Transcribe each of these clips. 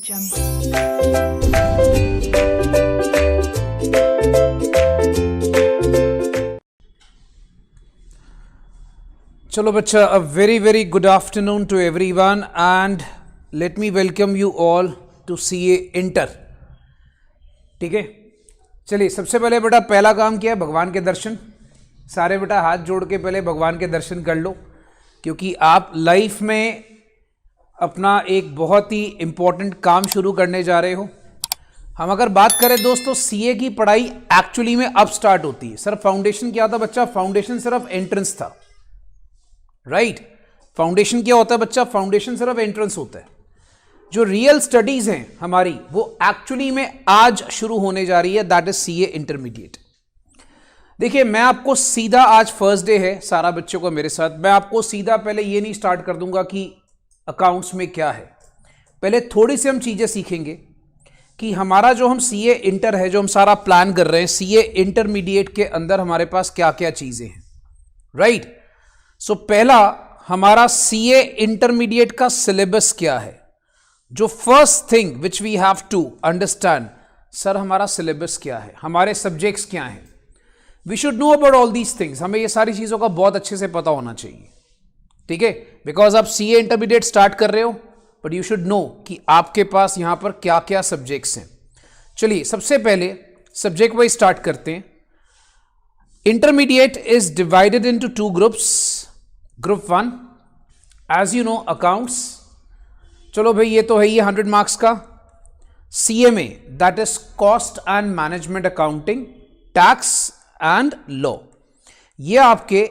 चलो बच्चा, a very very good afternoon to everyone and let me welcome you all to CA Inter. ठीक है, चलिए सबसे पहले बेटा पहला काम क्या है, भगवान के दर्शन। सारे बेटा हाथ जोड़ के पहले भगवान के दर्शन कर लो, क्योंकि आप लाइफ में अपना एक बहुत ही इंपॉर्टेंट काम शुरू करने जा रहे हो। हम अगर बात करें दोस्तों, सीए की पढ़ाई एक्चुअली में अब स्टार्ट होती है। सर फाउंडेशन क्या था बच्चा? फाउंडेशन सिर्फ एंट्रेंस था, राइट? फाउंडेशन क्या होता है बच्चा? फाउंडेशन सिर्फ एंट्रेंस होता है। जो रियल स्टडीज हैं हमारी, वो एक्चुअली में आज शुरू होने जा रही है, दैट इज सीए इंटरमीडिएट। देखिए, मैं आपको सीधा, आज फर्स्ट डे है, सारा बच्चों को मेरे साथ, मैं आपको सीधा पहले ये नहीं स्टार्ट कर दूंगा कि अकाउंट्स में क्या है। पहले थोड़ी सी हम चीजें सीखेंगे कि हमारा जो हम सीए इंटर है, जो हम सारा प्लान कर रहे हैं, सीए इंटरमीडिएट के अंदर हमारे पास क्या क्या चीजें हैं, राइट? सो पहला हमारा सीए इंटरमीडिएट का सिलेबस क्या है। जो first thing which we have to understand, sir हमारा सिलेबस क्या है, हमारे सब्जेक्ट्स क्या हैं। We should know about all these things. हमें ये सारी चीजों का बहुत अच्छे से पता होना चाहिए, ठीक है? बिकॉज आप सीए इंटरमीडिएट स्टार्ट कर रहे हो, बट यू शुड नो कि आपके पास यहां पर क्या क्या सब्जेक्ट्स हैं। चलिए सबसे पहले सब्जेक्ट वाइज स्टार्ट करते हैं। Intermediate is divided into two groups. Group 1, as you know, accounts. चलो भाई, ये तो है ये 100 मार्क्स का। CMA, that is cost and management accounting, tax and law. ये आपके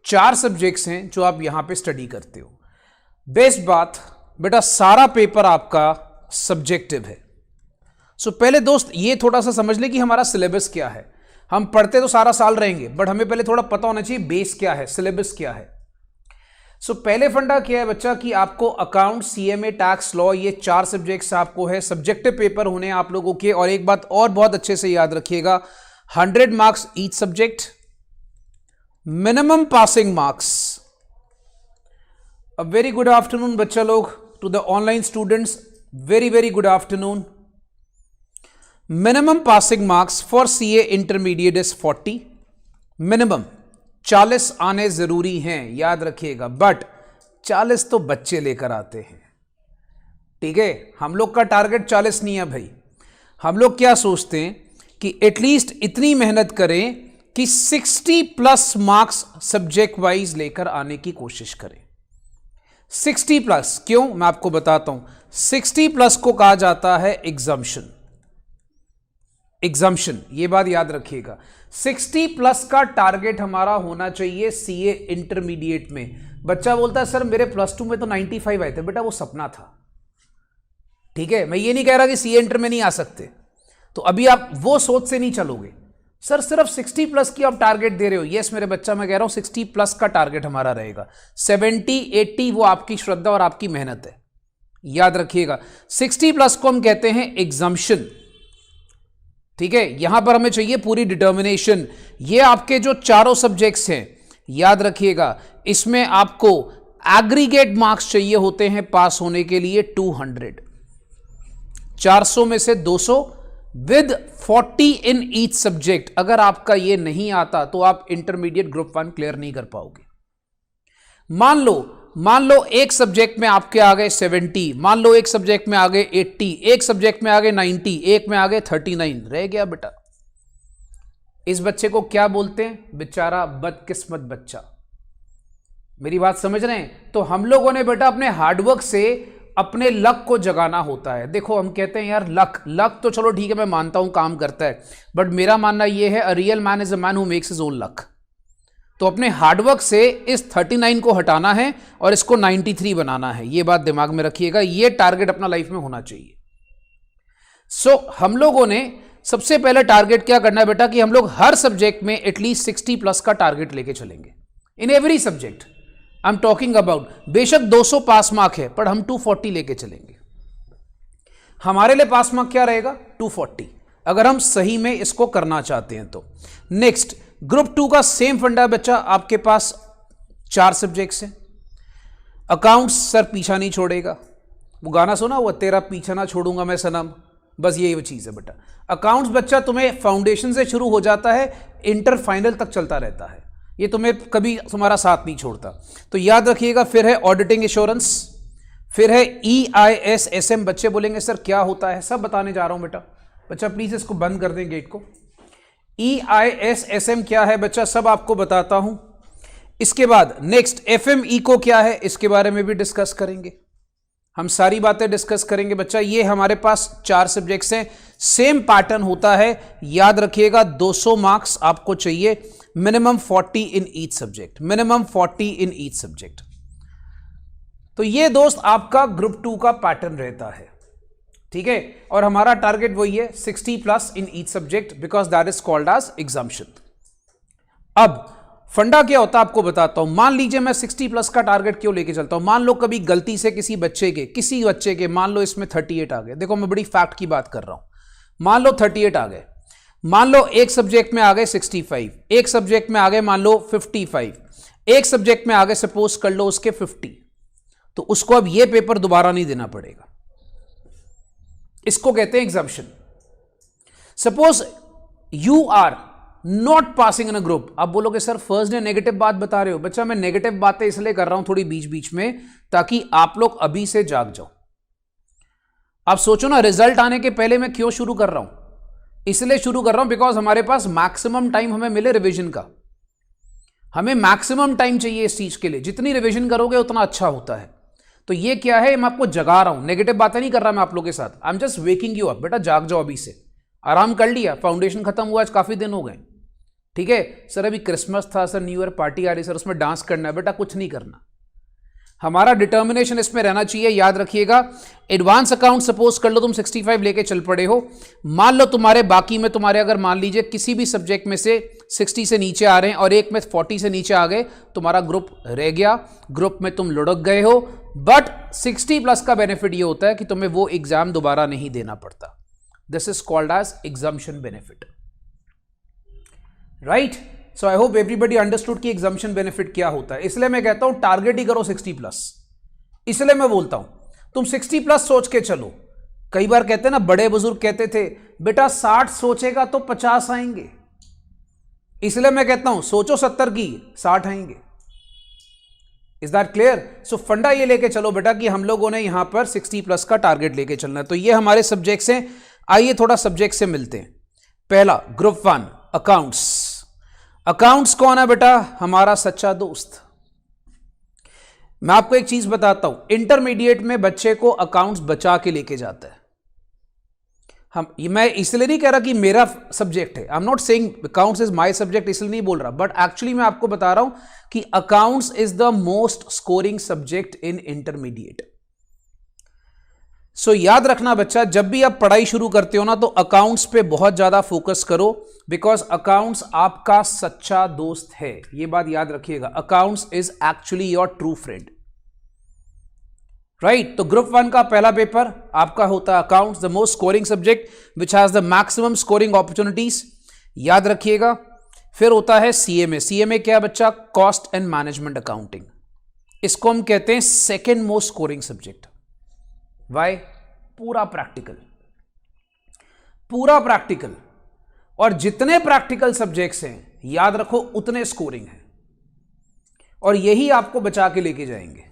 4 सब्जेक्ट्स हैं जो आप यहां पे स्टडी करते हो। बेस्ट बात बेटा, सारा पेपर आपका सब्जेक्टिव है। सो पहले दोस्त ये थोड़ा सा समझ ले कि हमारा सिलेबस क्या है। हम पढ़ते तो सारा साल रहेंगे, बट हमें पहले थोड़ा पता होना चाहिए बेस क्या है, सिलेबस क्या है। सो पहले फंडा क्या है बच्चा कि आपको अकाउंट, सीएमए, टैक्स, लॉ, ये 4 सब्जेक्ट्स आपको है। सब्जेक्टिव पेपर होने आप लोगों के। और एक बात और बहुत अच्छे से याद रखिएगा, 100 marks each subject, minimum passing marks. A very good afternoon बच्चा लोग, to the online students, very very good afternoon. Minimum passing marks for CA intermediate is 40। Minimum 40 आने जरूरी हैं, याद रखिएगा, बट 40 तो बच्चे लेकर आते हैं, ठीक है? हम लोग का टारगेट 40 नहीं है भाई। हम लोग क्या सोचते हैं कि एटलीस्ट इतनी मेहनत करें कि 60 प्लस मार्क्स सब्जेक्ट वाइज लेकर आने की कोशिश करें। 60 प्लस क्यों, मैं आपको बताता हूं। 60 प्लस को कहा जाता है एग्जम्पशन। एग्जम्पशन, ये बात याद रखिएगा। 60 प्लस का टारगेट हमारा होना चाहिए सीए इंटरमीडिएट में। बच्चा बोलता है सर मेरे +2 में तो 95 आए थे। बेटा वो सपना था, ठीक है? मैं ये नहीं कह रहा कि सीए इंटर में नहीं आ सकते। तो अभी आप वो सोच से नहीं चलोगे। सर सिर्फ 60 प्लस की आप टारगेट दे रहे हो। यस मेरे बच्चा, मैं कह रहा हूं 60 प्लस का टारगेट हमारा रहेगा। 70, 80 वो आपकी श्रद्धा और आपकी मेहनत है, याद रखिएगा। 60 प्लस को हम कहते हैं एग्जम्पशन, ठीक है? यहां पर हमें चाहिए पूरी डिटर्मिनेशन। ये आपके जो 4 सब्जेक्ट्स हैं, याद रखिएगा, इसमें आपको एग्रीगेट मार्क्स चाहिए होते हैं पास होने के लिए 200। 400 में से 200 विद 40 इन ईच सब्जेक्ट। अगर आपका ये नहीं आता तो आप इंटरमीडिएट ग्रुप 1 क्लियर नहीं कर पाओगे। मान लो एक सब्जेक्ट में आपके आ गए 70, मान लो एक सब्जेक्ट में आ गए 80, एक सब्जेक्ट में आ गए 90, एक में आ गए 39, रह गया बेटा। इस बच्चे को क्या बोलते हैं? बेचारा बदकिस्मत बच्चा। मेरी बात समझ रहे हैं? तो हम लोगों ने बेटा अपने हार्डवर्क से अपने लक को जगाना होता है। देखो हम कहते हैं यार लक तो चलो ठीक है, मैं मानता हूं काम करता है, बट मेरा मानना यह है, a real man is a man who makes his own luck. तो अपने हार्डवर्क से इस 39 को हटाना है और इसको 93 बनाना है। ये बात दिमाग में रखिएगा, ये टारगेट अपना लाइफ में होना चाहिए। सो हम लोगों ने सबसे पहले टारगेट क्या करना है बेटा कि हम लोग हर सब्जेक्ट में एटलीस्ट 60 प्लस का टारगेट लेके चलेंगे in every subject. I am talking about, बेशक 200 पास मार्क है, पर हम 240 लेके चलेंगे। हमारे लिए पास मार्क क्या रहेगा? 240, अगर हम सही में इसको करना चाहते हैं तो। नेक्स्ट, ग्रुप 2 का सेम फंडा बच्चा, आपके पास 4 सब्जेक्ट्स हैं। अकाउंट्स सर पीछा नहीं छोड़ेगा, वो गाना सुना हुआ, तेरा पीछा ना छोड़ूंगा मैं सनम, बस यही वो चीज़ है बेटा। अकाउंट्स बच्चा तुम्हें फाउंडेशन से शुरू हो जाता है, इंटर फाइनल तक चलता रहता है, ये तुम्हें कभी तुम्हारा साथ नहीं छोड़ता। तो याद रखिएगा। फिर है ऑडिटिंग एश्योरेंस, फिर है EISSM। बच्चे बोलेंगे सर क्या होता है, सब बताने जा रहा हूं बेटा। बच्चा प्लीज इसको बंद कर दें गेट को। EISSM क्या है बच्चा, सब आपको बताता हूं। इसके बाद नेक्स्ट FME को क्या है, इसके बारे में भी डिस्कस करेंगे, हम सारी बातें डिस्कस करेंगे बच्चा। ये हमारे पास 4 सब्जेक्ट्स हैं, सेम पैटर्न होता है, याद रखिएगा। 200 मार्क्स आपको चाहिए, मिनिमम 40 इन ईच सब्जेक्ट, मिनिमम 40 इन ईच सब्जेक्ट। तो ये दोस्त आपका ग्रुप 2 का पैटर्न रहता है, ठीक है। और हमारा टारगेट वही है 60+ in each subject, because that is called as exemption. अब फंडा क्या होता है आपको बताता हूं। मान लीजिए मैं 60+ का टारगेट क्यों लेके चलता हूं। मान लो कभी गलती से किसी बच्चे के मान लो इसमें 38 आ गए, देखो मैं बड़ी फैक्ट की बात कर रहा हूं। मान लो 38 आ गए, मान लो एक सब्जेक्ट में आ गए 65, एक सब्जेक्ट में आ गए मान लो 55, एक सब्जेक्ट में आ गए सपोज कर लो उसके 50, तो उसको अब ये पेपर दोबारा नहीं देना पड़ेगा, इसको कहते हैं exemption. Suppose you are not passing in a group. आप बोलोगे सर फर्स्ट डे नेगेटिव बात बता रहे हो। बच्चा मैं नेगेटिव बातें इसलिए कर रहा हूं थोड़ी बीच बीच में, ताकि आप लोग अभी से जाग जाओ। आप सोचो ना, रिजल्ट आने के पहले मैं क्यों शुरू कर रहा हूं, इसलिए शुरू कर रहा हूं बिकॉज हमारे पास मैक्सिमम टाइम हमें मिले रिवीजन का। हमें मैक्सिमम टाइम चाहिए इस चीज के लिए, जितनी रिवीजन करोगे उतना अच्छा होता है। तो ये क्या है, मैं आपको जगा रहा हूं, नेगेटिव बातें नहीं कर रहा मैं आप लोगों के साथ। I am just waking you up. बेटा जाग जाओ अभी से, आराम कर लिया, फाउंडेशन खत्म हुआ, आज काफी दिन हो गए, ठीक है। सर अभी क्रिसमस था, सर न्यू ईयर पार्टी आ रही, सर उसमें डांस करना है। बेटा कुछ नहीं करना, हमारा डिटर्मिनेशन इसमें रहना चाहिए। याद रखिएगा, एडवांस अकाउंट सपोज कर लो तुम 65 लेके चल पड़े हो, मान लो तुम्हारे बाकी में तुम्हारे अगर मान लीजिए किसी भी सब्जेक्ट में से 60 से नीचे आ रहे हैं और एक में 40 से नीचे आ गए, तुम्हारा ग्रुप रह गया, ग्रुप में तुम लुढ़क गए हो। बट 60+ का बेनिफिट ये होता है कि तुम्हें वो एग्जाम दोबारा नहीं देना पड़ता। This is called as exemption benefit, right. So I hope everybody understood कि एग्जाम्पशन बेनिफिट क्या होता है। इसलिए मैं कहता हूं टारगेट ही करो 60+। इसलिए मैं बोलता हूं तुम 60+ सोच के चलो। कई बार कहते हैं ना, बड़े बुजुर्ग कहते थे बेटा 60 सोचेगा तो 50 आएंगे। इसलिए मैं कहता हूं सोचो 70 की, 60 आएंगे। Is that clear? सो फंडा ये लेके चलो बेटा कि हम लोगों ने यहां पर 60+ का टारगेट लेके चलना है। तो ये हमारे सब्जेक्ट्स हैं। आइए थोड़ा सब्जेक्ट से मिलते हैं। पहला ग्रुप 1 अकाउंट्स। अकाउंट्स कौन है बेटा? हमारा सच्चा दोस्त। मैं आपको एक चीज बताता हूं, इंटरमीडिएट में बच्चे को अकाउंट्स बचा के लेके जाता है। मैं इसलिए नहीं कह रहा कि मेरा सब्जेक्ट है, I am not saying accounts is my subject, इसलिए नहीं बोल रहा, बट एक्चुअली मैं आपको बता रहा हूं कि accounts is the most scoring subject in intermediate. So याद रखना बच्चा, जब भी आप पढ़ाई शुरू करते हो ना, तो अकाउंट्स पे बहुत ज्यादा फोकस करो, बिकॉज अकाउंट्स आपका सच्चा दोस्त है। ये बात याद रखिएगा, accounts is actually your true friend, right. तो ग्रुप 1 का पहला पेपर आपका होता है accounts, the most scoring subject which has the maximum scoring opportunities, याद रखिएगा। फिर होता है सीएमए। सीएमए क्या बच्चा? Cost and management accounting. इसको हम कहते हैं second most scoring subject. Why? पूरा प्रैक्टिकल, पूरा प्रैक्टिकल। और जितने प्रैक्टिकल सब्जेक्ट्स हैं याद रखो उतने स्कोरिंग हैं, और यही आपको बचा के लेके जाएंगे,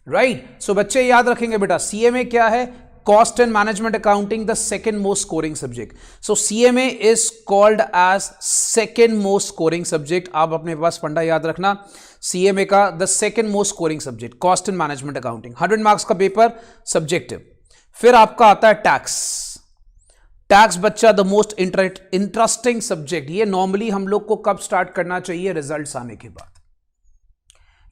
राइट। सो बच्चे याद रखेंगे बेटा, सीएमए क्या है? Cost and management accounting, the second most scoring subject. So CMA is called as second most scoring subject. आप अपने पास फंडा याद रखना, सीएमए का the second most scoring subject cost and management accounting. 100 marks का पेपर, सब्जेक्टिव। फिर आपका आता है टैक्स। टैक्स बच्चा द मोस्ट इंटरेस्टिंग सब्जेक्ट। ये नॉर्मली हम लोग को कब स्टार्ट करना चाहिए? रिजल्ट्स आने के बाद।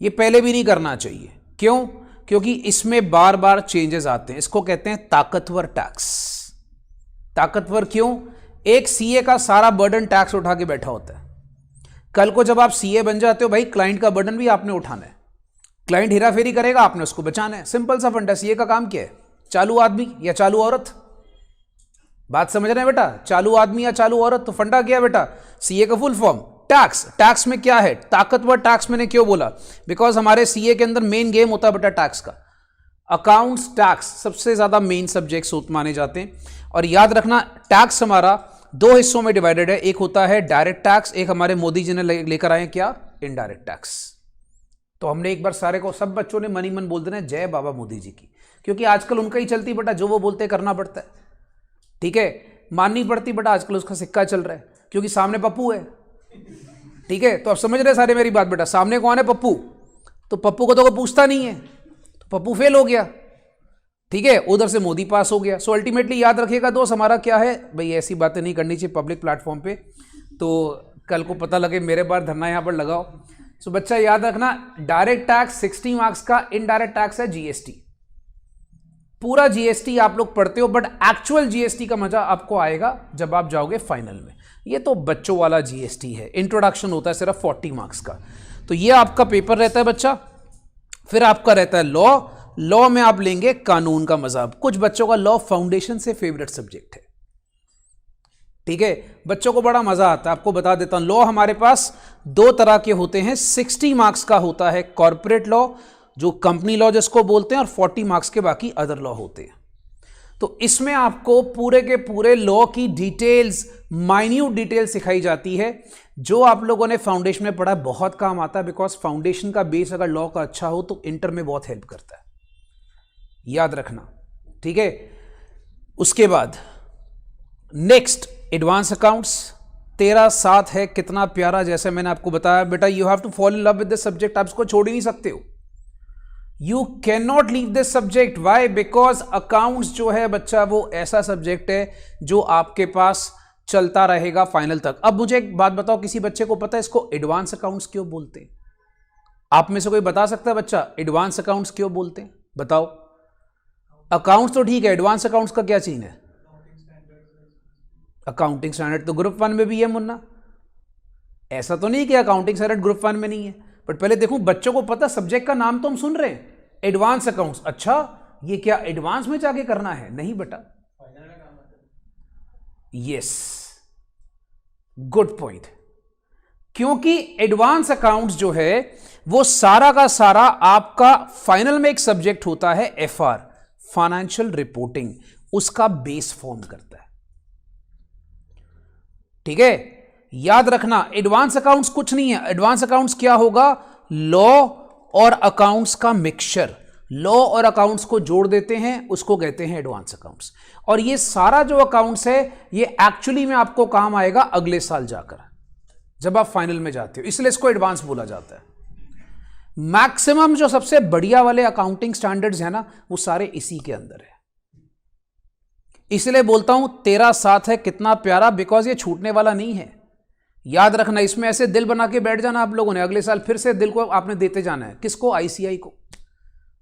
ये पहले भी नहीं करना चाहिए। क्यों? क्योंकि इसमें बार बार चेंजेस आते हैं। इसको कहते हैं ताकतवर टैक्स। ताकतवर क्यों? एक सीए का सारा बर्डन टैक्स उठा के बैठा होता है। कल को जब आप सीए बन जाते हो भाई, क्लाइंट का बर्डन भी आपने उठाना है। क्लाइंट हेराफेरी करेगा, आपने उसको बचाना है। सिंपल सा फंडा। सीए का काम क्या है? चालू आदमी या चालू औरत? बात समझ रहे हैं बेटा? चालू आदमी या चालू औरत। तो फंडा क्या है बेटा? सीए का फुल फॉर्म टैक्स। टैक्स में क्या है? ताकतवर टैक्स। मैंने क्यों बोला? बिकॉज हमारे सीए के अंदर मेन गेम होता है बेटा टैक्स का। अकाउंट्स, टैक्स सबसे ज्यादा मेन सब्जेक्ट्स माने जाते हैं। और याद रखना टैक्स हमारा दो हिस्सों में डिवाइडेड है, एक होता है डायरेक्ट टैक्स, एक हमारे मोदी जी ने लेकर आए क्या, इनडायरेक्ट टैक्स। तो हमने एक बार सारे को, सब बच्चों ने मन ही मन बोल देना जय बाबा मोदी जी की, क्योंकि आजकल उनका ही चलती बेटा, जो वो बोलते करना पड़ता है, ठीक है, माननी पड़ती बेटा, आजकल उसका सिक्का चल रहा है, क्योंकि सामने पप्पू है, ठीक है। तो अब समझ रहे सारे मेरी बात बेटा, सामने कौन है, पप्पू, तो पप्पू को तो कोई पूछता नहीं है, तो पप्पू फेल हो गया, ठीक है, उधर से मोदी पास हो गया। सो अल्टीमेटली याद रखिएगा दोस्त, हमारा क्या है भाई, ऐसी बातें नहीं करनी चाहिए पब्लिक प्लेटफॉर्म पे, तो कल को पता लगे मेरे बार धरना यहां पर लगाओ। सो बच्चा याद रखना, डायरेक्ट टैक्स 60 मार्क्स का, इनडायरेक्ट टैक्स है जीएसटी, पूरा जीएसटी आप लोग पढ़ते हो, बट एक्चुअल जीएसटी का मजा आपको आएगा जब आप जाओगे फाइनल में। ये तो बच्चों वाला जीएसटी है, इंट्रोडक्शन होता है सिर्फ 40 मार्क्स का, तो ये आपका पेपर रहता है बच्चा। फिर आपका रहता है लॉ, लॉ में आप लेंगे कानून का मजा। कुछ बच्चों का लॉ फाउंडेशन से फेवरेट सब्जेक्ट है, ठीक है, बच्चों को बड़ा मजा आता है। आपको बता देता हूं, लॉ हमारे पास दो तरह के होते हैं, 60 मार्क्स का होता है कॉर्पोरेट लॉ, जो कंपनी लॉ जिसको बोलते हैं, और 40 मार्क्स के बाकी अदर लॉ होते हैं। तो इसमें आपको पूरे के पूरे लॉ की डिटेल्स, माइन्यूट डिटेल सिखाई जाती है, जो आप लोगों ने फाउंडेशन में पढ़ा, बहुत काम आता है, बिकॉज फाउंडेशन का बेस अगर लॉ का अच्छा हो तो इंटर में बहुत हेल्प करता है, याद रखना, ठीक है। उसके बाद नेक्स्ट एडवांस अकाउंट्स, 13/7 है, कितना प्यारा, जैसे मैंने आपको बताया बेटा, you have to fall in love with this subject, आप इसको छोड़ ही नहीं सकते हो, you can not leave this subject. Why? Because accounts जो है बच्चा, वो ऐसा सब्जेक्ट है जो आपके पास चलता रहेगा फाइनल तक। अब मुझे एक बात बताओ, किसी बच्चे को पता है इसको एडवांस अकाउंट्स क्यों बोलते हैं? आप में से कोई बता सकता है बच्चा एडवांस अकाउंट्स क्यों बोलते हैं? बताओ। अकाउंट्स तो ठीक है, एडवांस अकाउंट्स का क्या सीन है? अकाउंटिंग स्टैंडर्ड तो ग्रुप 1 में भी है मुन्ना, ऐसा तो नहीं कि अकाउंटिंग स्टैंडर्ड ग्रुप 1 में नहीं है, बट पहले देखो बच्चों को पता, सब्जेक्ट का नाम तो हम सुन रहे हैं एडवांस अकाउंट्स, अच्छा ये क्या एडवांस में जाके करना है? नहीं बेटा, यस, गुड पॉइंट, क्योंकि एडवांस अकाउंट्स जो है वो सारा का सारा आपका फाइनल में एक सब्जेक्ट होता है एफआर, फाइनेंशियल रिपोर्टिंग, उसका बेस फॉर्म करता है, ठीक है। याद रखना एडवांस अकाउंट्स कुछ नहीं है, एडवांस अकाउंट्स क्या होगा? लॉ और अकाउंट्स का मिक्सचर, लॉ और अकाउंट्स को जोड़ देते हैं, उसको कहते हैं एडवांस अकाउंट्स। और ये सारा जो अकाउंट्स है ये एक्चुअली में आपको काम आएगा अगले साल जाकर, जब आप फाइनल में जाते हो, इसलिए इसको एडवांस बोला जाता है। मैक्सिमम जो सबसे बढ़िया वाले अकाउंटिंग स्टैंडर्ड्स है ना, वो सारे इसी के अंदर है, इसलिए बोलता हूं 13/7 है, कितना प्यारा, बिकॉज ये छूटने वाला नहीं है। याद रखना, इसमें ऐसे दिल बना के बैठ जाना आप लोगों ने, अगले साल फिर से दिल को आपने देते जाना है। किसको? आईसीआई को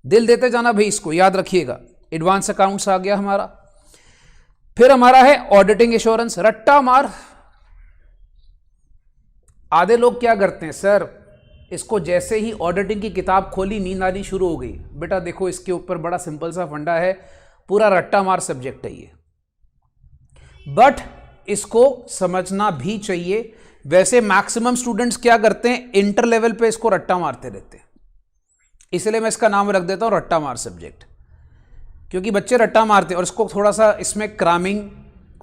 दिल देते जाना भाई, इसको याद रखिएगा। एडवांस अकाउंट्स आ गया हमारा। फिर हमारा है ऑडिटिंग एश्योरेंस, रट्टा मार। आधे लोग क्या करते हैं, सर इसको जैसे ही ऑडिटिंग की किताब खोली नींद आनी शुरू हो गई। बेटा देखो, इसके ऊपर बड़ा सिंपल सा फंडा है, पूरा रट्टा मार सब्जेक्ट है ये, बट इसको समझना भी चाहिए। वैसे मैक्सिमम स्टूडेंट्स क्या करते हैं, इंटर लेवल पे इसको रट्टा मारते रहते हैं, इसलिए मैं इसका नाम रख देता हूं रट्टा मार सब्जेक्ट, क्योंकि बच्चे रट्टा मारते हैं। और इसको थोड़ा सा इसमें क्रामिंग,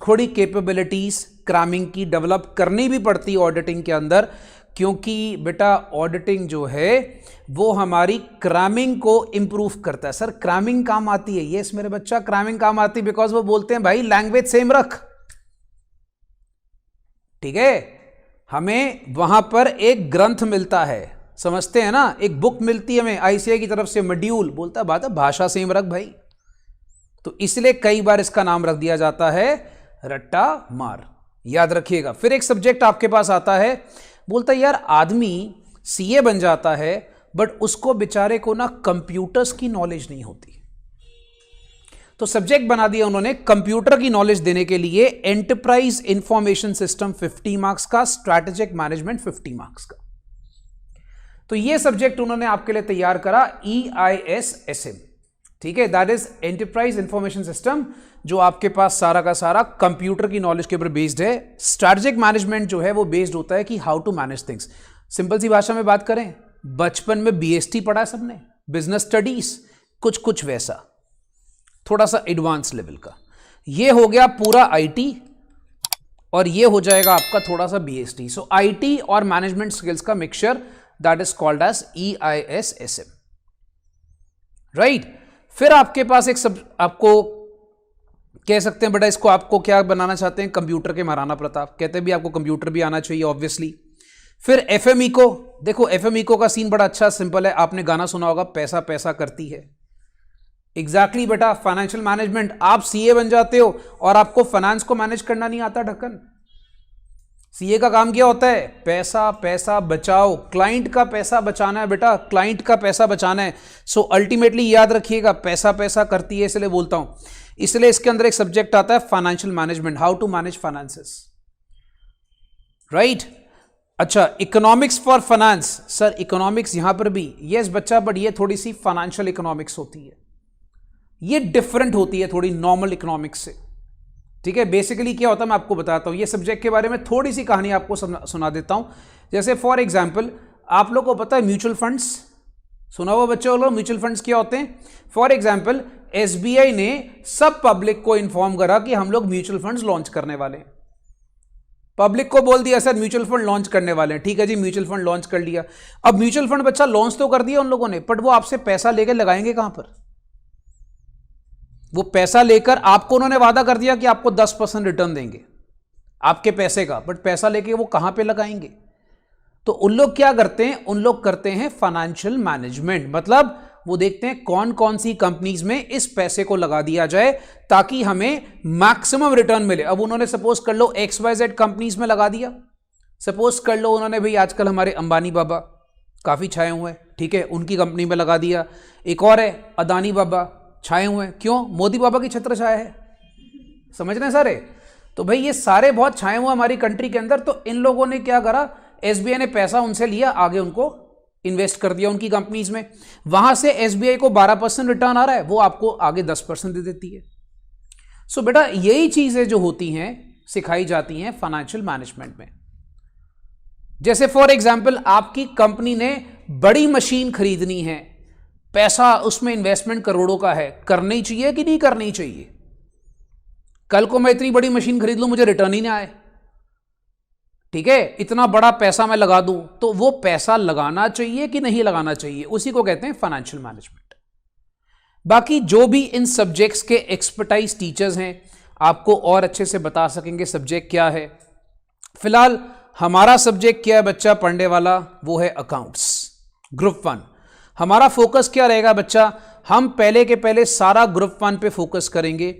थोड़ी कैपेबिलिटीज क्रामिंग की डेवलप करनी भी पड़ती है ऑडिटिंग के अंदर, क्योंकि बेटा ऑडिटिंग जो है वो हमारी क्रामिंग को इंप्रूव करता है। सर क्रामिंग काम आती है? यस मेरे बच्चा, क्रामिंग काम आती है, बिकॉज वो बोलते हैं भाई लैंग्वेज सेम रख, ठीक है। हमें वहां पर एक ग्रंथ मिलता है, समझते हैं ना, एक बुक मिलती है हमें आईसीआई की तरफ से, मॉड्यूल बोलता है बात है भाषा सेम रख भाई, तो इसलिए कई बार इसका नाम रख दिया जाता है रट्टा मार, याद रखिएगा। फिर एक सब्जेक्ट आपके पास आता है, बोलता है यार आदमी सीए बन जाता है बट उसको बेचारे को ना कंप्यूटर्स की नॉलेज नहीं होती, तो सब्जेक्ट बना दिया उन्होंने कंप्यूटर की नॉलेज देने के लिए, एंटरप्राइज इंफॉर्मेशन सिस्टम 50 मार्क्स का, स्ट्रैटेजिक मैनेजमेंट 50 मार्क्स का। तो ये सब्जेक्ट उन्होंने आपके लिए तैयार करा, EISSM, ठीक है, that is enterprise information system, जो आपके पास सारा का सारा कंप्यूटर की नॉलेज के ऊपर बेस्ड है। स्ट्रैटेजिक मैनेजमेंट जो है वो बेस्ड होता है कि how to manage things. Simple सी भाषा में बात करें, बचपन में BST पढ़ा है सबने, बिजनेस स्टडीज, कुछ कुछ वैसा, थोड़ा सा एडवांस लेवल का। ये हो गया पूरा आईटी और ये हो जाएगा आपका थोड़ा सा बीएसटी। सो आईटी और मैनेजमेंट स्किल्स का mixture, that is called as EISSM, right. फिर आपके पास एक सब, आपको कह सकते हैं बेटा इसको आपको क्या बनाना चाहते हैं, कंप्यूटर के महाराणा प्रताप, कहते हैं भी आपको कंप्यूटर भी आना चाहिए ऑब्वियसली। फिर एफएमई को देखो, एफएमई को का सीन बड़ा अच्छा सिंपल है, आपने गाना सुना होगा, पैसा पैसा करती है। एग्जैक्टली बेटा, फाइनेंशियल मैनेजमेंट, आप सीए बन जाते हो और आपको फाइनेंस को मैनेज करना नहीं आता ढक्कन। सीए का काम क्या होता है, पैसा पैसा बचाओ, क्लाइंट का पैसा बचाना है बेटा, क्लाइंट का पैसा बचाना है। सो अल्टीमेटली याद रखिएगा, पैसा पैसा करती है, इसलिए बोलता हूं। इसलिए इसके अंदर एक सब्जेक्ट आता है financial management, how to manage finances, right. अच्छा, economics for finance, sir economics यहां पर भी, यस बच्चा, बट ये थोड़ी सी फाइनेंशियल इकोनॉमिक्स होती है, ये डिफरेंट होती है थोड़ी नॉर्मल इकोनॉमिक्स से, ठीक है। बेसिकली क्या होता है मैं आपको बताता हूं, ये सब्जेक्ट के बारे में थोड़ी सी कहानी आपको सुना देता हूं। जैसे फॉर एग्जांपल, आप लोगों को पता है म्यूचुअल फंड्स, सुना हुआ बच्चों लोग, म्यूचुअल फंड्स क्या होते हैं। फॉर एग्जांपल, एसबीआई ने सब पब्लिक को इन्फॉर्म करा कि हम लोग म्यूचुअल फंड्स लॉन्च करने वाले हैं। पब्लिक को बोल दिया सर म्यूचुअल फंड लॉन्च करने वाले हैं, ठीक है जी, म्यूचुअल फंड लॉन्च कर लिया। अब म्यूचुअल फंड बच्चा लॉन्च तो कर दिया उन लोगों ने, बट वो आपसे पैसा लेकर लगाएंगे कहां पर, वो पैसा लेकर आपको उन्होंने वादा कर दिया कि आपको 10% रिटर्न देंगे आपके पैसे का, बट पैसा लेके वो कहां पे लगाएंगे। तो उन लोग क्या करते हैं, उन लोग करते हैं फाइनेंशियल मैनेजमेंट, मतलब वो देखते हैं कौन कौन सी कंपनीज में इस पैसे को लगा दिया जाए ताकि हमें मैक्सिमम रिटर्न मिले। अब उन्होंने सपोज कर लो XYZ कंपनीज में लगा दिया, सपोज कर लो उन्होंने भाई आजकल हमारे अंबानी बाबा काफी छाए हुए हैं, ठीक है, उनकी कंपनी में लगा दिया। एक और है अदानी बाबा, छाए हुए हैं, क्यों, मोदी बाबा की छत्र छाया है, समझ रहे हैं सारे। तो भाई ये सारे बहुत छाए हुए हमारी कंट्री के अंदर। तो इन लोगों ने क्या करा, एसबीआई ने पैसा उनसे लिया, आगे उनको इन्वेस्ट कर दिया उनकी कंपनीज में, वहां से एसबीआई को 12% रिटर्न आ रहा है, वो आपको आगे 10% दे देती है। सो बेटा यही चीजें जो होती हैं सिखाई जाती हैं फाइनेंशियल मैनेजमेंट में। जैसे फॉर एग्जांपल, आपकी कंपनी ने बड़ी मशीन खरीदनी है, पैसा उसमें इन्वेस्टमेंट करोड़ों का है, करनी चाहिए कि नहीं करनी चाहिए। कल को मैं इतनी बड़ी मशीन खरीद लूं, मुझे रिटर्न ही ना आए, ठीक है, इतना बड़ा पैसा मैं लगा दूं, तो वो पैसा लगाना चाहिए कि नहीं लगाना चाहिए, उसी को कहते हैं फाइनेंशियल मैनेजमेंट। बाकी जो भी इन सब्जेक्ट्स के एक्सपर्टाइज टीचर्स हैं आपको और अच्छे से बता सकेंगे सब्जेक्ट क्या है। फिलहाल हमारा सब्जेक्ट क्या है बच्चा पढ़ने वाला, वो है अकाउंट्स ग्रुप 1। हमारा फोकस क्या रहेगा बच्चा, हम पहले के पहले सारा ग्रुप 1 पे फोकस करेंगे।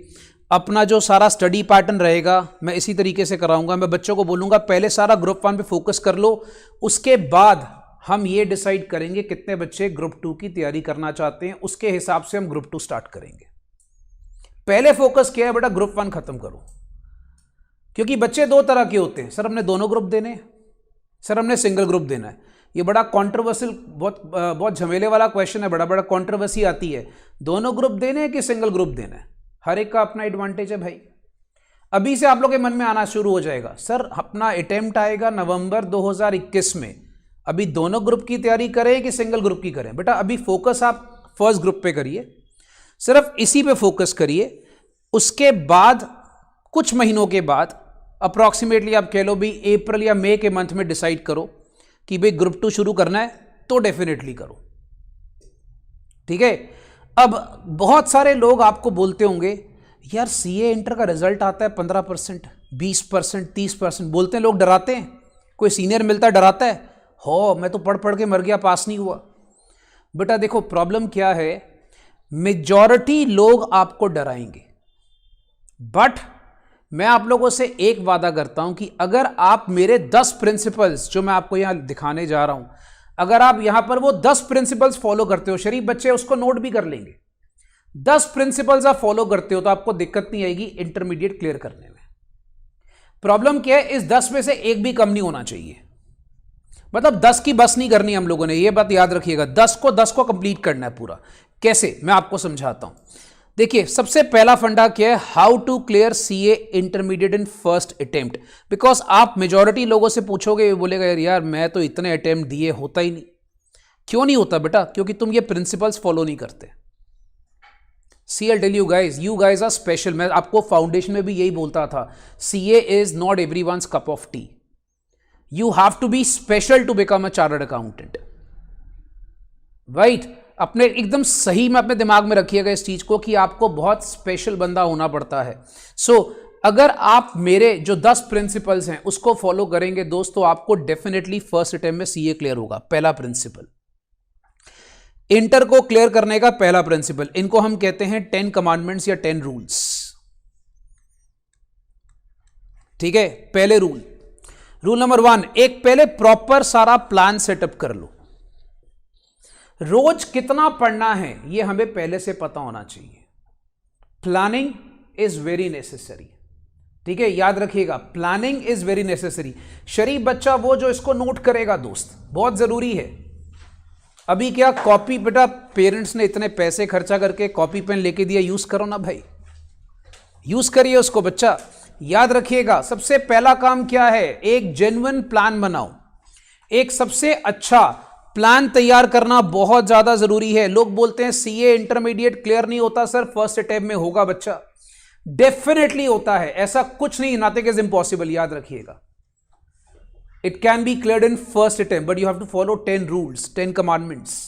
अपना जो सारा स्टडी पैटर्न रहेगा मैं इसी तरीके से कराऊंगा, मैं बच्चों को बोलूंगा पहले सारा ग्रुप 1 पे फोकस कर लो, उसके बाद हम ये डिसाइड करेंगे कितने बच्चे ग्रुप 2 की तैयारी करना चाहते हैं, उसके हिसाब से हम ग्रुप 2 स्टार्ट करेंगे। पहले फोकस किया है बेटा ग्रुप 1 खत्म करो, क्योंकि बच्चे दो तरह के होते हैं, सर हमने दोनों ग्रुप देने हैं, सर हमने सिंगल ग्रुप देना है। ये बड़ा कॉन्ट्रोवर्शियल, बहुत झमेले वाला क्वेश्चन है, बड़ा कॉन्ट्रोवर्सी आती है, दोनों ग्रुप देने हैं कि सिंगल ग्रुप देना है। हर एक का अपना एडवांटेज है भाई। अभी से आप लोग के मन में आना शुरू हो जाएगा, सर अपना अटेम्प्ट आएगा नवंबर 2021 में, अभी दोनों ग्रुप की तैयारी करें कि सिंगल ग्रुप की करें। बेटा अभी फोकस आप फर्स्ट ग्रुप पे करिए, सिर्फ इसी पे फोकस करिए। उसके बाद कुछ महीनों के बाद अप्रॉक्सीमेटली आप कह लो भी अप्रैल या मई के मंथ में डिसाइड करो कि भाई ग्रुप 2 शुरू करना है, तो डेफिनेटली करो, ठीक है। अब बहुत सारे लोग आपको बोलते होंगे यार सीए इंटर का रिजल्ट आता है 15%, 20%, 30%, बोलते हैं लोग, डराते हैं, कोई सीनियर मिलता है डराता है, हो मैं तो पढ़ पढ़ के मर गया, पास नहीं हुआ। बेटा देखो प्रॉब्लम क्या है, मेजॉरिटी लोग आपको डराएंगे, बट मैं आप लोगों से एक वादा करता हूं कि अगर आप मेरे 10 प्रिंसिपल्स जो मैं आपको यहां दिखाने जा रहा हूं, अगर आप यहां पर वो 10 प्रिंसिपल्स फॉलो करते हो, शरीफ बच्चे उसको नोट भी कर लेंगे, 10 प्रिंसिपल्स आप फॉलो करते हो तो आपको दिक्कत नहीं आएगी इंटरमीडिएट क्लियर करने में। प्रॉब्लम क्या है, इस 10 में से एक भी कम नहीं होना चाहिए, मतलब 10 की बस नहीं करनी हम लोगों ने, ये बात याद रखिएगा, 10 को कंप्लीट करना है पूरा। कैसे, मैं आपको समझाता हूं। देखिए सबसे पहला फंडा क्या है, how to clear CA intermediate in first attempt. Because आप मेजॉरिटी लोगों से पूछोगे, बोलेगा यार मैं तो इतने अटेम्प्ट दिए, होता ही नहीं। क्यों नहीं होता बेटा, क्योंकि तुम ये प्रिंसिपल्स फॉलो नहीं करते। See I tell you guys are special. मैं आपको फाउंडेशन में भी यही बोलता था, CA is not everyone's cup of tea. You have to be special to become a chartered accountant, right? अपने एकदम सही में अपने दिमाग में रखिएगा इस चीज को कि आपको बहुत स्पेशल बंदा होना पड़ता है। सो अगर आप मेरे जो 10 प्रिंसिपल्स हैं उसको फॉलो करेंगे दोस्तों, आपको डेफिनेटली फर्स्ट अटेम्प्ट में सीए क्लियर होगा। पहला प्रिंसिपल, इंटर को क्लियर करने का पहला प्रिंसिपल, इनको हम कहते हैं 10 कमांडमेंट्स या 10 रूल्स। ठीक है, पहले रूल नंबर 1, एक पहले प्रॉपर सारा प्लान सेटअप कर लो। रोज कितना पढ़ना है यह हमें पहले से पता होना चाहिए। Planning is very necessary. ठीक है, याद रखिएगा, प्लानिंग इज वेरी नेसेसरी। शरीफ बच्चा वो जो इसको नोट करेगा दोस्त, बहुत जरूरी है। अभी क्या कॉपी, बेटा पेरेंट्स ने इतने पैसे खर्चा करके कॉपी पेन लेके दिया, यूज करो ना भाई, यूज करिए उसको बच्चा। याद रखिएगा, सबसे पहला काम क्या है, एक जेन्युइन प्लान बनाओ। एक सबसे अच्छा प्लान तैयार करना बहुत ज्यादा जरूरी है। लोग बोलते हैं सीए इंटरमीडिएट क्लियर नहीं होता सर, फर्स्ट अटेम्प्ट में होगा बच्चा। डेफिनेटली होता है, ऐसा कुछ नहीं, नथिंग इज इम्पॉसिबल। याद रखिएगा, it can be cleared in first attempt, but you have to follow 10 rules, 10 commandments.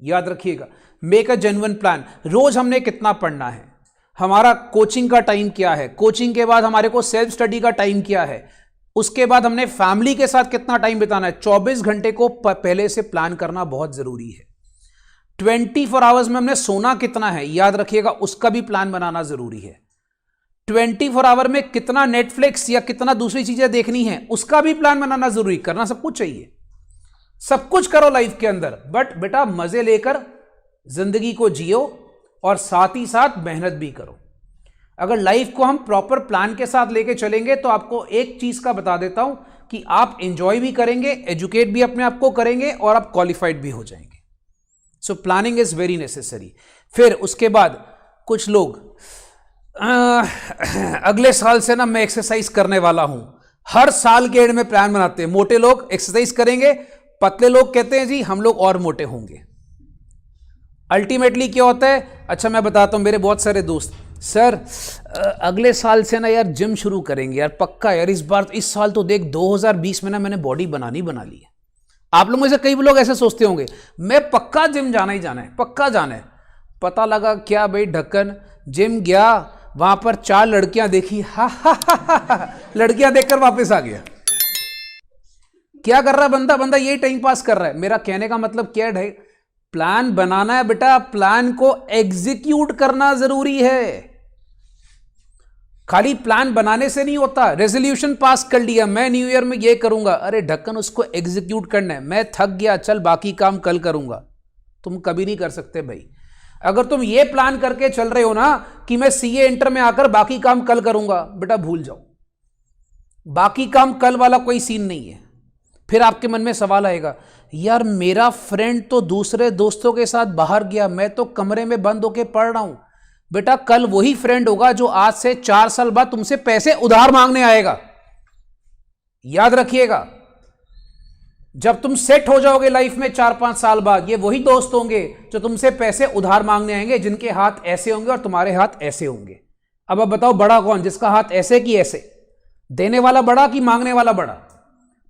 याद रखिएगा, मेक अ जेन्युइन प्लान। रोज हमने कितना पढ़ना है, हमारा कोचिंग का टाइम क्या है, कोचिंग के बाद हमारे को सेल्फ स्टडी का टाइम क्या है, उसके बाद हमने फैमिली के साथ कितना टाइम बिताना है। 24 घंटे को पहले से प्लान करना बहुत जरूरी है। 24 आवर्स में हमने सोना कितना है, याद रखिएगा, उसका भी प्लान बनाना जरूरी है। 24 आवर में कितना नेटफ्लिक्स या कितना दूसरी चीजें देखनी है, उसका भी प्लान बनाना जरूरी। करना सब कुछ चाहिए, सब कुछ करो लाइफ के अंदर, बट बेटा मजे लेकर जिंदगी को जियो और साथ ही साथ मेहनत भी करो। अगर लाइफ को हम प्रॉपर प्लान के साथ लेके चलेंगे तो आपको एक चीज का बता देता हूं कि आप एंजॉय भी करेंगे, एजुकेट भी अपने आप को करेंगे और आप क्वालिफाइड भी हो जाएंगे। So planning is very necessary. फिर उसके बाद कुछ लोग अगले साल से ना मैं एक्सरसाइज करने वाला हूं, हर साल के एंड में प्लान बनाते हैं। मोटे लोग एक्सरसाइज करेंगे, पतले लोग कहते हैं जी हम लोग और मोटे होंगे। अल्टीमेटली क्या होता है, अच्छा मैं बताता हूं, मेरे बहुत सारे दोस्त, सर अगले साल से ना यार जिम शुरू करेंगे यार, पक्का यार, इस साल तो देख 2020 में ना मैंने बॉडी बना ली है। आप लोग में से कई लोग ऐसे सोचते होंगे, मैं पक्का जिम जाना ही जाना है, पक्का जाना है। पता लगा क्या भाई, ढक्कन जिम गया, वहां पर 4 लड़कियां देखी, हा लड़कियां देखकर वापस आ गया। क्या कर रहा है बंदा यही टाइम पास कर रहा है। मेरा कहने का मतलब क्या है, प्लान बनाना है बेटा, प्लान को एग्जीक्यूट करना जरूरी है। खाली प्लान बनाने से नहीं होता। रेजोल्यूशन पास कर लिया, मैं न्यू ईयर में ये करूंगा, अरे ढक्कन उसको एग्जीक्यूट करना है। मैं थक गया, चल बाकी काम कल करूंगा, तुम कभी नहीं कर सकते भाई। अगर तुम ये प्लान करके चल रहे हो ना कि मैं सीए इंटर में आकर बाकी काम कल करूंगा, बेटा भूल जाओ, बाकी काम कल वाला कोई सीन नहीं है। फिर आपके मन में सवाल आएगा, यार मेरा फ्रेंड तो दूसरे दोस्तों के साथ बाहर गया, मैं तो कमरे में बंद होके पढ़ रहा हूं। बेटा कल वही फ्रेंड होगा जो आज से 4 साल बाद तुमसे पैसे उधार मांगने आएगा। याद रखिएगा, जब तुम सेट हो जाओगे लाइफ में 4-5 साल बाद, ये वही दोस्त होंगे जो तुमसे पैसे उधार मांगने आएंगे, जिनके हाथ ऐसे होंगे और तुम्हारे हाथ ऐसे होंगे। अब बताओ बड़ा कौन, जिसका हाथ ऐसे कि ऐसे, देने वाला बड़ा कि मांगने वाला बड़ा?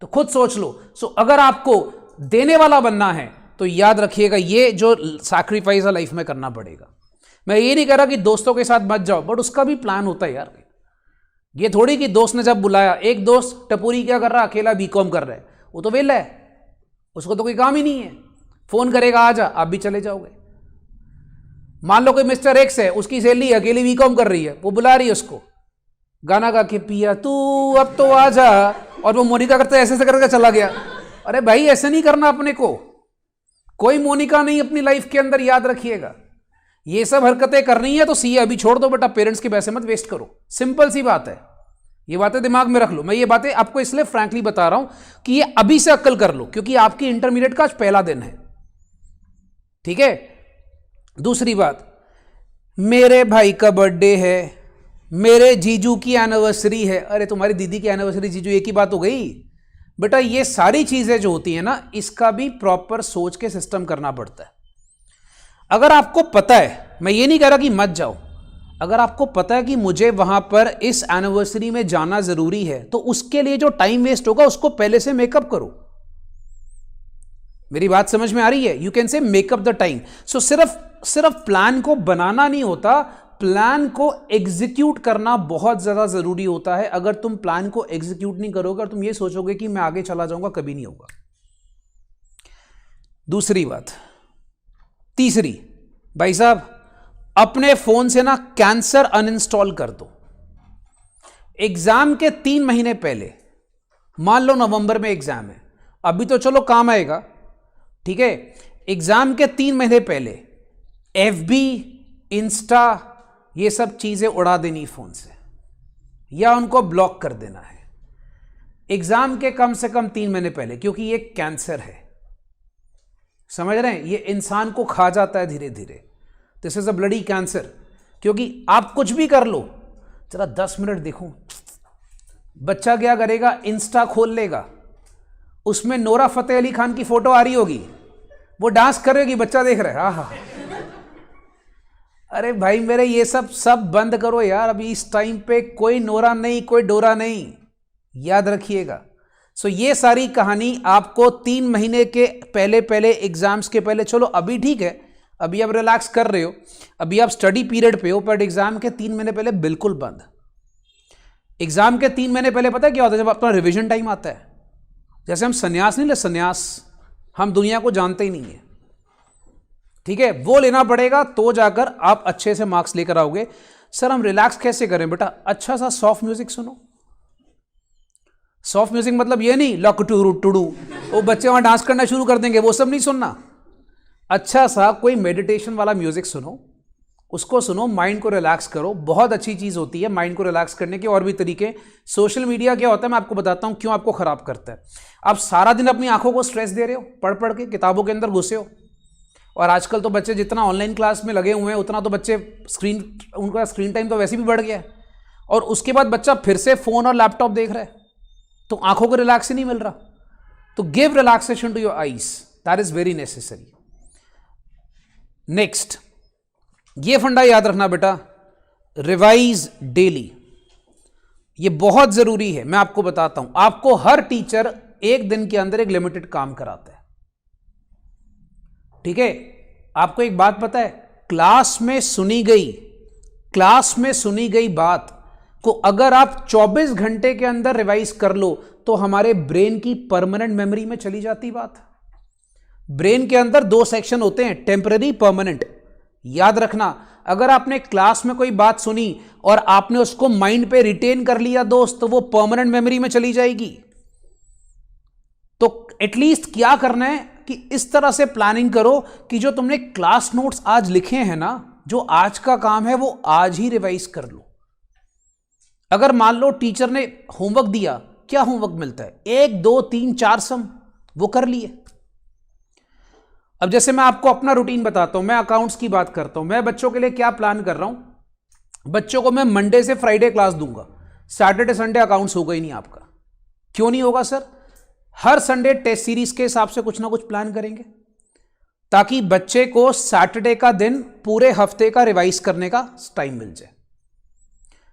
तो खुद सोच लो। सो अगर आपको देने वाला बनना है तो याद रखिएगा, ये जो सैक्रिफाइस है लाइफ में करना पड़ेगा। मैं ये नहीं कह रहा कि दोस्तों के साथ मत जाओ, बट उसका भी प्लान होता है यार। ये थोड़ी कि दोस्त ने जब बुलाया, एक दोस्त टपूरी क्या कर रहा है, अकेला बीकॉम कर रहा है, वो तो वेला है, उसको तो कोई काम ही नहीं है, फोन करेगा आजा, आप भी चले जाओगे। मान लो कोई मिस्टर एक्स है, उसकी सहेली अकेली बीकॉम कर रही है, वो बुला रही है उसको, गाना गा के पिया तू अब तो आजा, और वो मोनिका करते ऐसे ऐसे करके चला गया। अरे भाई ऐसे नहीं करना अपने को, कोई मोनिका नहीं अपनी लाइफ के अंदर। याद रखिएगा, ये सब हरकतें करनी है तो सीए अभी छोड़ दो बेटा, पेरेंट्स के पैसे मत वेस्ट करो, सिंपल सी बात है। ये बातें दिमाग में रख लो। मैं ये बातें आपको इसलिए फ्रैंकली बता रहा हूं कि ये अभी से अक्ल कर लो, क्योंकि आपकी इंटरमीडिएट का आज पहला दिन है, ठीक है। दूसरी बात, मेरे भाई का बर्थडे है, मेरे जीजू की एनिवर्सरी है। अरे तुम्हारी दीदी की एनिवर्सरी जीजू एक ही बात हो गई बेटा। ये सारी चीजें जो होती है ना, इसका भी प्रॉपर सोच के सिस्टम करना पड़ता है। अगर आपको पता है, मैं ये नहीं कह रहा कि मत जाओ, अगर आपको पता है कि मुझे वहां पर इस एनिवर्सरी में जाना जरूरी है तो उसके लिए जो टाइम वेस्ट होगा उसको पहले से मेकअप करो। मेरी बात समझ में आ रही है? You can say make up the time. So सिर्फ प्लान को बनाना नहीं होता, प्लान को एग्जीक्यूट करना बहुत ज्यादा जरूरी होता है। अगर तुम प्लान को एग्जीक्यूट नहीं करोगे और तुम ये सोचोगे कि मैं आगे चला जाऊंगा, कभी नहीं होगा। दूसरी बात, तीसरी, भाई साहब अपने फोन से ना कैंसर अनइंस्टॉल कर दो। एग्जाम के 3 महीने पहले, मान लो नवंबर में एग्जाम है, अभी तो चलो काम आएगा, ठीक है, एग्जाम के 3 महीने पहले एफबी, इंस्टा, ये सब चीजें उड़ा देनी फोन से या उनको ब्लॉक कर देना है एग्जाम के कम से कम 3 महीने पहले, क्योंकि ये कैंसर है। समझ रहे हैं? ये इंसान को खा जाता है धीरे धीरे। This is a bloody cancer. क्योंकि आप कुछ भी कर लो, जरा 10 मिनट देखो, बच्चा क्या करेगा, इंस्टा खोल लेगा, उसमें नोरा फतेह अली खान की फोटो आ रही होगी, वो डांस करेगी, बच्चा देख रहा है, आहा। अरे भाई मेरे, ये सब बंद करो यार। अभी इस टाइम पे कोई नोरा नहीं, कोई डोरा नहीं, याद रखिएगा। सो ये सारी कहानी आपको 3 महीने के पहले एग्जाम्स के पहले, चलो अभी ठीक है, अभी आप रिलैक्स कर रहे हो, अभी आप स्टडी पीरियड पे हो, बट एग्जाम के 3 महीने पहले बिल्कुल बंद। एग्जाम के 3 महीने पहले पता है क्या होता है? जब अपना रिवीजन टाइम आता है, जैसे हम संन्यास नहीं ले, संन्यास, हम दुनिया को जानते ही नहीं है, ठीक है, वो लेना पड़ेगा तो जाकर आप अच्छे से मार्क्स लेकर आओगे। सर हम रिलैक्स कैसे करें? बेटा अच्छा सा सॉफ्ट म्यूजिक सुनो। सॉफ्ट म्यूजिक मतलब ये नहीं लक टू टू, वो बच्चे वहां डांस करना शुरू कर देंगे, वो सब नहीं सुनना। अच्छा सा कोई मेडिटेशन वाला म्यूजिक सुनो, उसको सुनो, माइंड को रिलैक्स करो। बहुत अच्छी चीज होती है माइंड को रिलैक्स करने के और भी तरीके। सोशल मीडिया क्या होता है, मैं आपको बताता हूं क्यों आपको खराब करता है। आप सारा दिन अपनी आंखों को स्ट्रेस दे रहे हो, पढ़ पढ़ के किताबों के अंदर घुसे हो, और आजकल तो बच्चे जितना ऑनलाइन क्लास में लगे हुए हैं उतना तो बच्चे उनका स्क्रीन टाइम तो वैसे भी बढ़ गया है, और उसके बाद बच्चा फिर से फोन और लैपटॉप देख रहा है, तो आंखों को रिलैक्स ही नहीं मिल रहा। तो give relaxation to your eyes, that is very necessary. Next, ये फंडा याद रखना बेटा, रिवाइज डेली, ये बहुत जरूरी है। मैं आपको बताता हूं, आपको हर टीचर एक दिन के अंदर एक लिमिटेड काम कराता है, ठीक है। आपको एक बात पता है, क्लास में सुनी गई बात को अगर आप 24 घंटे के अंदर रिवाइज कर लो तो हमारे ब्रेन की परमानेंट मेमोरी में चली जाती बात। ब्रेन के अंदर 2 सेक्शन होते हैं, टेम्पररी, परमानेंट। याद रखना, अगर आपने क्लास में कोई बात सुनी और आपने उसको माइंड पे रिटेन कर लिया दोस्त, तो वो परमानेंट मेमोरी में चली जाएगी। तो एटलीस्ट क्या करना है कि इस तरह से प्लानिंग करो कि जो तुमने क्लास नोट्स आज लिखे हैं ना, जो आज का काम है वो आज ही रिवाइज कर लो। अगर मान लो टीचर ने होमवर्क दिया, क्या होमवर्क मिलता है, 1 2 3 4 सम, वो कर लिए। अब जैसे मैं आपको अपना रूटीन बताता हूं, मैं अकाउंट्स की बात करता हूं, मैं बच्चों के लिए क्या प्लान कर रहा हूं। बच्चों को मैं मंडे से फ्राइडे क्लास दूंगा, सैटरडे संडे अकाउंट्स होगा ही नहीं आपका। क्यों नहीं होगा सर? हर संडे टेस्ट सीरीज के हिसाब से कुछ ना कुछ प्लान करेंगे, ताकि बच्चे को सैटरडे का दिन पूरे हफ्ते का रिवाइज करने का टाइम मिल जाए।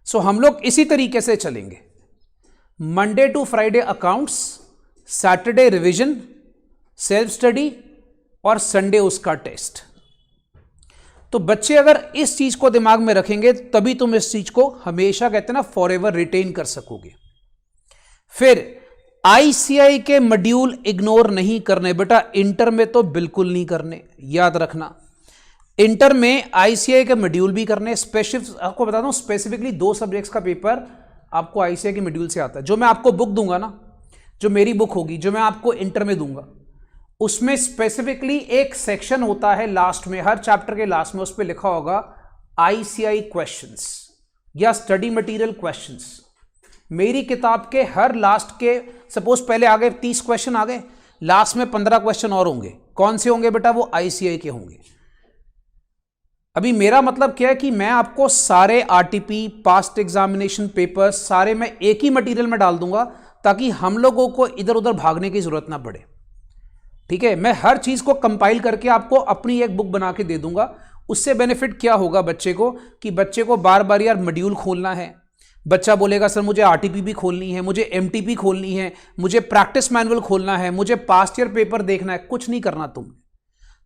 सो हम लोग इसी तरीके से चलेंगे, Monday to Friday accounts, Saturday revision, self study, और संडे उसका टेस्ट। तो बच्चे अगर इस चीज को दिमाग में रखेंगे तभी तुम इस चीज को हमेशा, कहते हैं ना, फॉर एवर रिटेन कर सकोगे। फिर आईसीआई के मॉड्यूल इग्नोर नहीं करने बेटा, इंटर में तो बिल्कुल नहीं करने। याद रखना, इंटर में आईसीआई के मॉड्यूल भी करने। आपको बताता हूं, स्पेसिफिकली 2 सब्जेक्ट्स का पेपर आपको आईसीआई के मॉड्यूल से आता है। जो मैं आपको बुक दूंगा ना, जो मेरी बुक होगी, जो मैं आपको इंटर में दूंगा, उसमें स्पेसिफिकली एक सेक्शन होता है लास्ट में, हर चैप्टर के लास्ट में उस पर लिखा होगा आईसीआई क्वेश्चंस या स्टडी मटेरियल क्वेश्चंस। मेरी किताब के हर लास्ट के, सपोज पहले आ गए 30 क्वेश्चन आ गए, लास्ट में 15 क्वेश्चन और होंगे। कौन से होंगे बेटा? वो आईसीआई के होंगे। अभी मेरा मतलब क्या है कि मैं आपको सारे आरटीपी, पास्ट एग्जामिनेशन पेपर्स सारे मैं एक ही मटेरियल में डाल दूंगा, ताकि हम लोगों को इधर उधर भागने की जरूरत ना पड़े, ठीक है। मैं हर चीज को कंपाइल करके आपको अपनी एक बुक बना के दे दूंगा, उससे बेनिफिट क्या होगा बच्चे को कि बच्चे को बार बार यार मॉड्यूल खोलना है, बच्चा बोलेगा सर मुझे आरटीपी भी खोलनी है, मुझे एमटीपी खोलनी है, मुझे प्रैक्टिस मैनुअल खोलना है, मुझे पास्ट ईयर पेपर देखना है। कुछ नहीं करना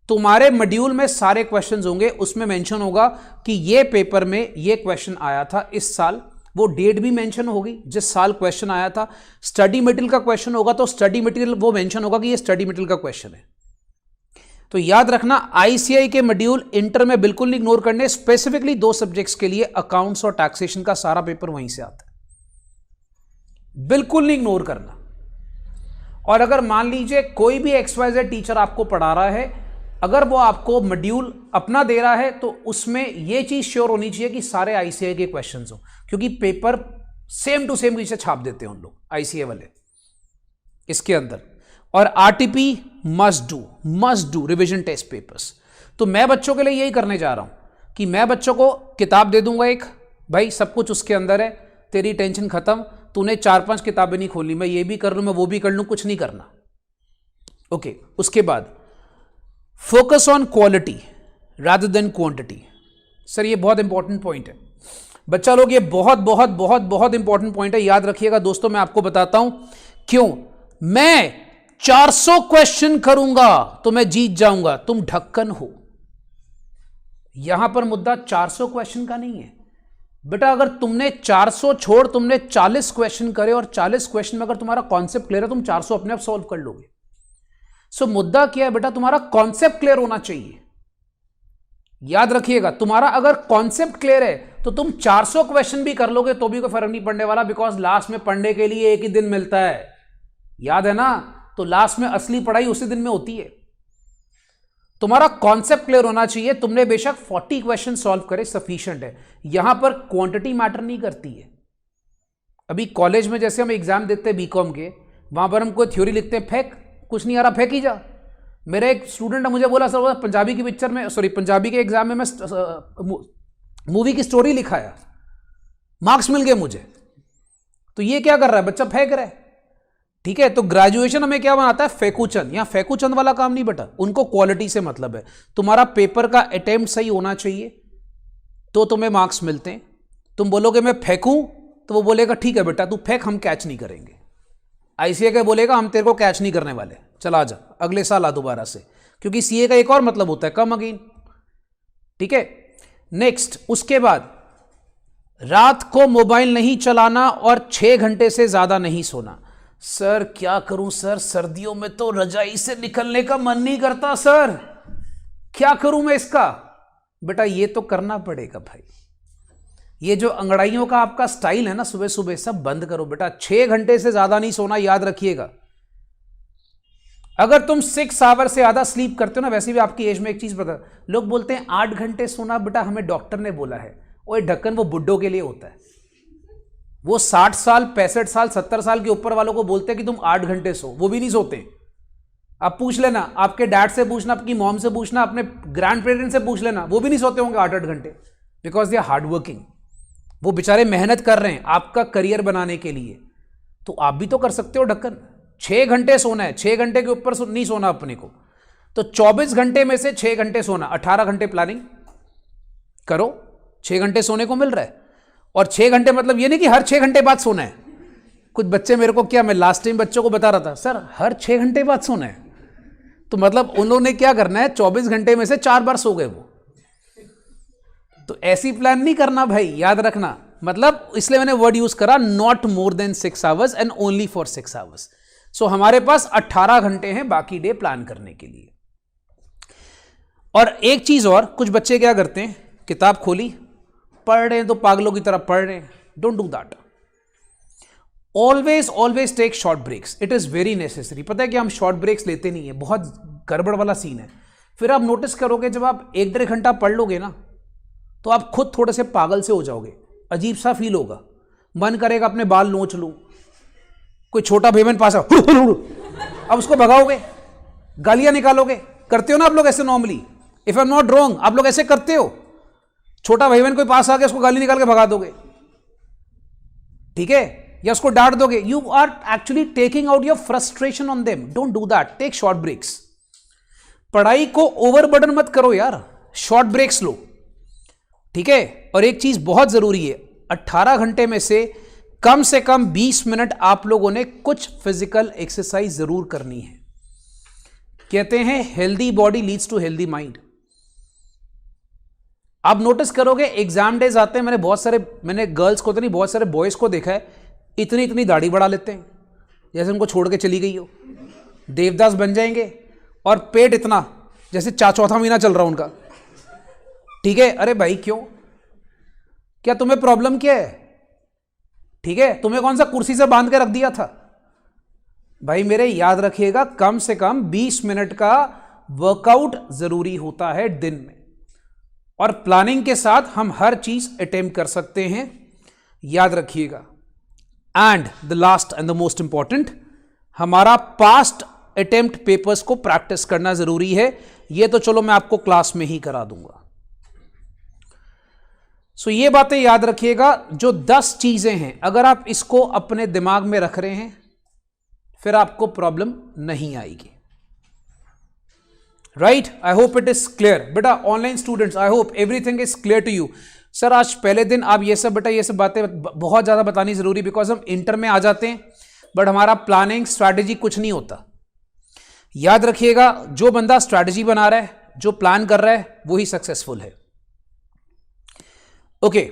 तुम्हारे मॉड्यूल में सारे क्वेश्चंस होंगे, उसमें मेंशन होगा कि ये पेपर में ये क्वेश्चन आया था इस साल, वो डेट भी मेंशन होगी जिस साल क्वेश्चन आया था। स्टडी मटेरियल का क्वेश्चन होगा तो स्टडी मटेरियल वो मेंशन होगा कि ये स्टडी मटेरियल का क्वेश्चन है। तो याद रखना आईसीआई के मॉड्यूल इंटर में बिल्कुल नहीं इग्नोर करने, स्पेसिफिकली 2 सब्जेक्ट्स के लिए अकाउंट्स और टैक्सेशन का सारा पेपर वहीं से आता है, बिल्कुल नहीं इग्नोर करना। और अगर मान लीजिए कोई भी XYZ टीचर आपको पढ़ा रहा है, अगर वो आपको मॉड्यूल अपना दे रहा है तो उसमें ये चीज श्योर होनी चाहिए कि सारे आईसीआई के क्वेश्चंस हो, क्योंकि पेपर सेम टू सेम से छाप देते हैं उन लोग आईसीआई वाले इसके अंदर। और RTP must do revision test papers. तो मैं बच्चों के लिए यही करने जा रहा हूं कि मैं बच्चों को किताब दे दूंगा एक, भाई सब कुछ उसके अंदर है, तेरी टेंशन खत्म, तूने 4-5 किताबें नहीं खोलनी, मैं ये भी कर लूं, मैं वो भी कर लूं, कुछ नहीं करना। ओके, उसके बाद focus on quality rather than quantity. Sir ये बहुत इंपॉर्टेंट पॉइंट है बच्चा लोग, ये बहुत बहुत बहुत बहुत इंपॉर्टेंट पॉइंट है, याद रखिएगा दोस्तों। मैं आपको बताता हूं क्यों। मैं 400 क्वेश्चन करूंगा तो मैं जीत जाऊंगा, तुम ढक्कन हो। यहां पर मुद्दा 400 क्वेश्चन का नहीं है बेटा। अगर तुमने 400 छोड़ तुमने 40 क्वेश्चन करे और 40 क्वेश्चन में अगर तुम्हारा कॉन्सेप्ट क्लियर है, तुम 400 अपने आप सॉल्व कर लोगे। सो मुद्दा क्या है बेटा, तुम्हारा कॉन्सेप्ट क्लियर होना चाहिए। याद रखिएगा, तुम्हारा अगर कॉन्सेप्ट क्लियर है तो तुम 400 क्वेश्चन भी कर लोगे तो भी कोई फर्क नहीं पड़ने वाला, बिकॉज लास्ट में पढ़ने के लिए एक ही दिन मिलता है, याद है ना। तो लास्ट में असली पढ़ाई उसी दिन में होती है। तुम्हारा कॉन्सेप्ट क्लियर होना चाहिए। तुमने बेशक 40 क्वेश्चन सॉल्व करे, सफिशिएंट है। यहां पर क्वांटिटी मैटर नहीं करती है। अभी कॉलेज में जैसे हम एग्जाम देते हैं बीकॉम के, वहां पर हम कोई थ्योरी लिखते हैं, फेंक, कुछ नहीं आ रहा फेंक ही जा। मेरा एक स्टूडेंट मुझे बोला सर पंजाबी की पिक्चर में, सॉरी पंजाबी के एग्जाम में मैं मूवी की स्टोरी लिखाया, मार्क्स मिल गए मुझे। तो ये क्या कर रहा है बच्चा, फेंक रहा है। ठीक है, तो ग्रेजुएशन हमें क्या बनाता है, फेकूचंद। यहां फेकूचंद वाला काम नहीं बेटा, उनको क्वालिटी से मतलब है। तुम्हारा पेपर का अटेम्प्ट सही होना चाहिए तो तुम्हें मार्क्स मिलते हैं। तुम बोलोगे मैं फेंकूं तो वो बोलेगा ठीक है बेटा तू फेंक, हम कैच नहीं करेंगे। आईसीए का बोलेगा हम तेरे को कैच नहीं करने वाले, चला जा अगले साल आ दोबारा से, क्योंकि सीए का एक और मतलब होता है कम अगेन। ठीक है, नेक्स्ट, उसके बाद रात को मोबाइल नहीं चलाना और 6 घंटे से ज्यादा नहीं सोना। सर क्या करूं सर, सर्दियों में तो रजाई से निकलने का मन नहीं करता सर, क्या करूं मैं इसका। बेटा ये तो करना पड़ेगा भाई। ये जो अंगड़ाइयों का आपका स्टाइल है ना सुबह सुबह, सब बंद करो बेटा। 6 घंटे से ज्यादा नहीं सोना, याद रखिएगा। अगर तुम 6 आवर से ज्यादा स्लीप करते हो ना, वैसे भी आपकी एज में एक चीज बता, लोग बोलते हैं 8 घंटे सोना, बेटा हमें डॉक्टर ने बोला है। और ढक्कन वो बुड्ढों के लिए होता है। वो 60 साल 65 साल 70 साल के ऊपर वालों को बोलते हैं कि तुम 8 घंटे सो, वो भी नहीं सोते। आप पूछ लेना, आपके डैड से पूछना, आपकी मॉम से पूछना, अपने ग्रैंड पेरेंट्स से पूछ लेना, वो भी नहीं सोते होंगे 8-8 घंटे, because they are hard working. वो बेचारे मेहनत कर रहे हैं आपका करियर बनाने के लिए। तो आप भी तो कर सकते हो ढक्कन। 6 घंटे सोना है, 6 घंटे के ऊपर नहीं सोना अपने को। तो 24 घंटे में से 6 घंटे सोना, 18 घंटे प्लानिंग करो। 6 घंटे सोने को मिल रहा है। और 6 घंटे मतलब ये नहीं कि हर 6 घंटे बाद सोना है। कुछ बच्चे मेरे को, क्या मैं लास्ट टाइम बच्चों को बता रहा था, सर हर 6 घंटे बाद सोना है। तो मतलब उन्होंने क्या करना है, 24 घंटे में से 4 बार सो गए वो। तो ऐसी प्लान नहीं करना भाई, याद रखना। मतलब इसलिए मैंने वर्ड यूज करा not more than 6 hours and only for 6 hours. So हमारे पास 18 घंटे हैं बाकी डे प्लान करने के लिए। और एक चीज और, कुछ बच्चे क्या करते हैं, किताब खोली, पढ़ रहे हैं तो पागलों की तरह पढ़ रहे हैं। Don't do that. Always take short breaks, it is very necessary. पता है कि हम शॉर्ट ब्रेक्स लेते नहीं है, बहुत गड़बड़ वाला सीन है। फिर आप नोटिस करोगे जब आप 1-1.5 घंटा पढ़ लोगे ना, तो आप खुद थोड़े से पागल से हो जाओगे, अजीब सा फील होगा, मन करेगा अपने बाल नोच लूं। कोई छोटा भाई बहन पास अब उसको भगाओगे, गालियां निकालोगे, करते हो ना आप लोग ऐसे normally. If I am not wrong, आप लोग ऐसे करते हो। छोटा भाई बहन कोई पास आ गया, उसको गाली निकाल के भगा दोगे, ठीक है, या उसको डांट दोगे। You are actually taking out your frustration on them. Don't do that, take short breaks. पढ़ाई को ओवरबर्डन मत करो यार, शॉर्ट ब्रेक्स लो, ठीक है। और एक चीज बहुत जरूरी है, 18 घंटे में से कम 20 मिनट आप लोगों ने कुछ फिजिकल एक्सरसाइज जरूर करनी है। कहते हैं healthy body leads to healthy mind. आप नोटिस करोगे एग्जाम डेज आते हैं, मैंने गर्ल्स को तो नहीं, बहुत सारे बॉयज को देखा है, इतनी इतनी दाढ़ी बढ़ा लेते हैं जैसे उनको छोड़ के चली गई हो, देवदास बन जाएंगे, और पेट इतना जैसे चौथा महीना चल रहा उनका, ठीक है। अरे भाई क्यों, क्या तुम्हें प्रॉब्लम क्या है, ठीक है। तुम्हें कौन सा कुर्सी से बांध के रख दिया था भाई। मेरे याद रखिएगा, कम से कम 20 मिनट का वर्कआउट जरूरी होता है दिन में, और प्लानिंग के साथ हम हर चीज अटेम्प्ट कर सकते हैं, याद रखिएगा। And the last and the most important, हमारा पास्ट अटेम्प्ट पेपर्स को प्रैक्टिस करना जरूरी है। ये तो चलो मैं आपको क्लास में ही करा दूंगा। सो ये बातें याद रखिएगा, जो 10 चीजें हैं, अगर आप इसको अपने दिमाग में रख रहे हैं फिर आपको प्रॉब्लम नहीं आएगी। Right, I hope it is clear. बेटा online students, I hope everything is clear to you. Sir आज पहले दिन आप ये सब बातें बहुत ज्यादा बतानी जरूरी, बिकॉज हम इंटर में आ जाते हैं बट हमारा प्लानिंग स्ट्रैटेजी कुछ नहीं होता। याद रखिएगा, जो बंदा स्ट्रैटेजी बना रहा है, जो प्लान कर रहा है, वो ही सक्सेसफुल है। ओके,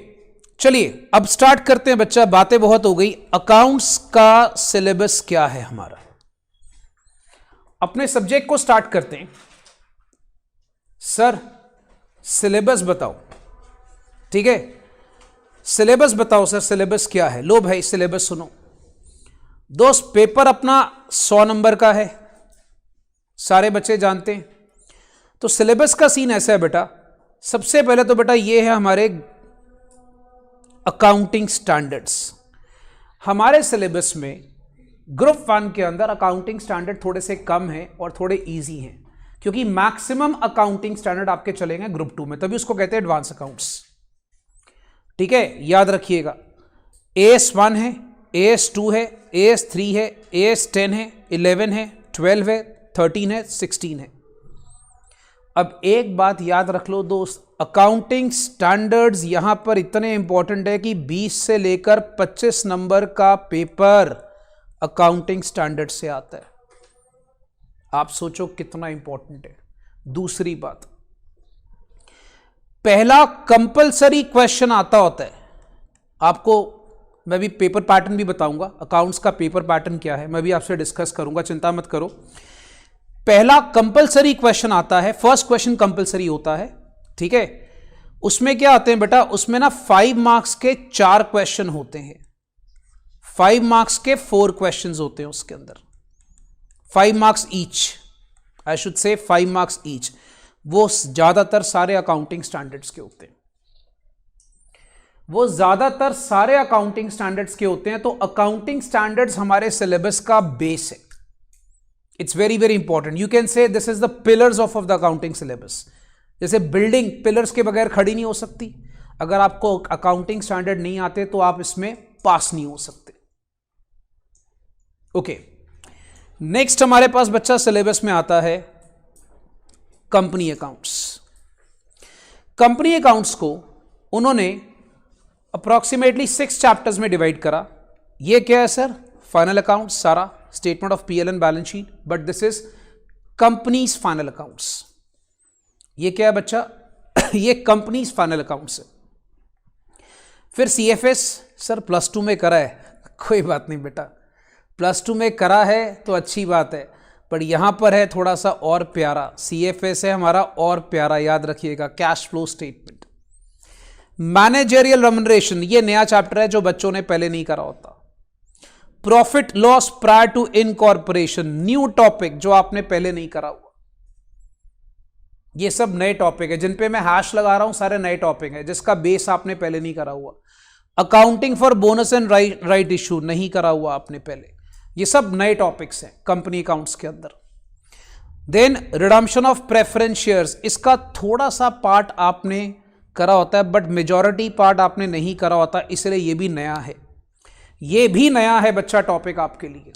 चलिए अब स्टार्ट करते हैं बच्चा, बातें बहुत हो गई। अकाउंट्स का सिलेबस क्या है हमारा, अपने सब्जेक्ट को स्टार्ट करते हैं। सर सिलेबस बताओ, ठीक है, सिलेबस बताओ सर, सिलेबस क्या है। लो भाई सिलेबस सुनो दोस्त, पेपर अपना 100 नंबर का है, सारे बच्चे जानते हैं। तो सिलेबस का सीन ऐसा है बेटा, सबसे पहले तो बेटा ये है हमारे अकाउंटिंग स्टैंडर्ड्स। हमारे सिलेबस में ग्रुप 1 के अंदर अकाउंटिंग स्टैंडर्ड थोड़े से कम हैं और थोड़े इजी हैं, क्योंकि मैक्सिमम अकाउंटिंग स्टैंडर्ड आपके चलेंगे ग्रुप 2 में, तभी उसको कहते हैं एडवांस अकाउंट्स, ठीक है। याद रखिएगा, AS1 है, AS2 है, AS3 है, AS10 है, 11 है, 12 है, 13 है, 16 है। अब एक बात याद रख लो दोस्त, अकाउंटिंग स्टैंडर्ड्स यहां पर इतने इंपॉर्टेंट है कि 20 से लेकर 25 नंबर का पेपर अकाउंटिंग स्टैंडर्ड से आता है। आप सोचो कितना इंपॉर्टेंट है। दूसरी बात, पहला कंपलसरी क्वेश्चन आता होता है आपको, मैं भी पेपर पैटर्न भी बताऊंगा, अकाउंट्स का पेपर पैटर्न क्या है मैं भी आपसे डिस्कस करूंगा, चिंता मत करो। पहला कंपलसरी क्वेश्चन आता है, फर्स्ट क्वेश्चन कंपलसरी होता है, ठीक है। उसमें क्या आते हैं बेटा, उसमें ना 5 मार्क्स के 4 क्वेश्चन होते हैं, 5 मार्क्स के 4 क्वेश्चन होते हैं उसके अंदर, 5 marks each, I should say 5 marks each. वो ज्यादातर सारे अकाउंटिंग स्टैंडर्ड्स के होते हैं, वो ज्यादातर सारे अकाउंटिंग स्टैंडर्ड्स के होते हैं। तो अकाउंटिंग स्टैंडर्ड्स हमारे सिलेबस का बेस है, it's very very important. You can से this is the pillars of the accounting syllabus. जैसे बिल्डिंग पिलर्स के बगैर खड़ी नहीं हो सकती, अगर आपको अकाउंटिंग स्टैंडर्ड नहीं आते तो आप इसमें पास नहीं हो सकते। ओके, नेक्स्ट हमारे पास बच्चा सिलेबस में आता है कंपनी अकाउंट्स। कंपनी अकाउंट्स को उन्होंने अप्रॉक्सीमेटली 6 चैप्टर्स में डिवाइड करा। ये क्या है सर, फाइनल अकाउंट्स, सारा statement of PL and balance sheet, but this is companies final accounts. ये क्या है बच्चा ये कंपनीज फाइनल अकाउंट्स है। फिर सीएफएस, सर +2 में करा है, कोई बात नहीं बेटा, +2 में करा है तो अच्छी बात है, पर यहां पर है थोड़ा सा और प्यारा, सीएफएस है हमारा और प्यारा, याद रखिएगा। Cash flow statement, managerial remuneration, ये नया चैप्टर है जो बच्चों ने पहले नहीं करा होता। Profit loss prior to incorporation, new topic जो आपने पहले नहीं करा हुआ। ये सब नए टॉपिक है, जिन पे मैं हैश लगा रहा हूं सारे नए टॉपिक है, जिसका बेस आपने पहले नहीं करा हुआ। Accounting for bonus and right issue नहीं करा हुआ आपने पहले, ये सब नए टॉपिक्स हैं कंपनी अकाउंट्स के अंदर। Then redemption of preference shares, इसका थोड़ा सा पार्ट आपने करा होता है बट मेजॉरिटी पार्ट आपने नहीं करा होता, इसलिए ये भी नया है, ये भी नया है बच्चा टॉपिक आपके लिए।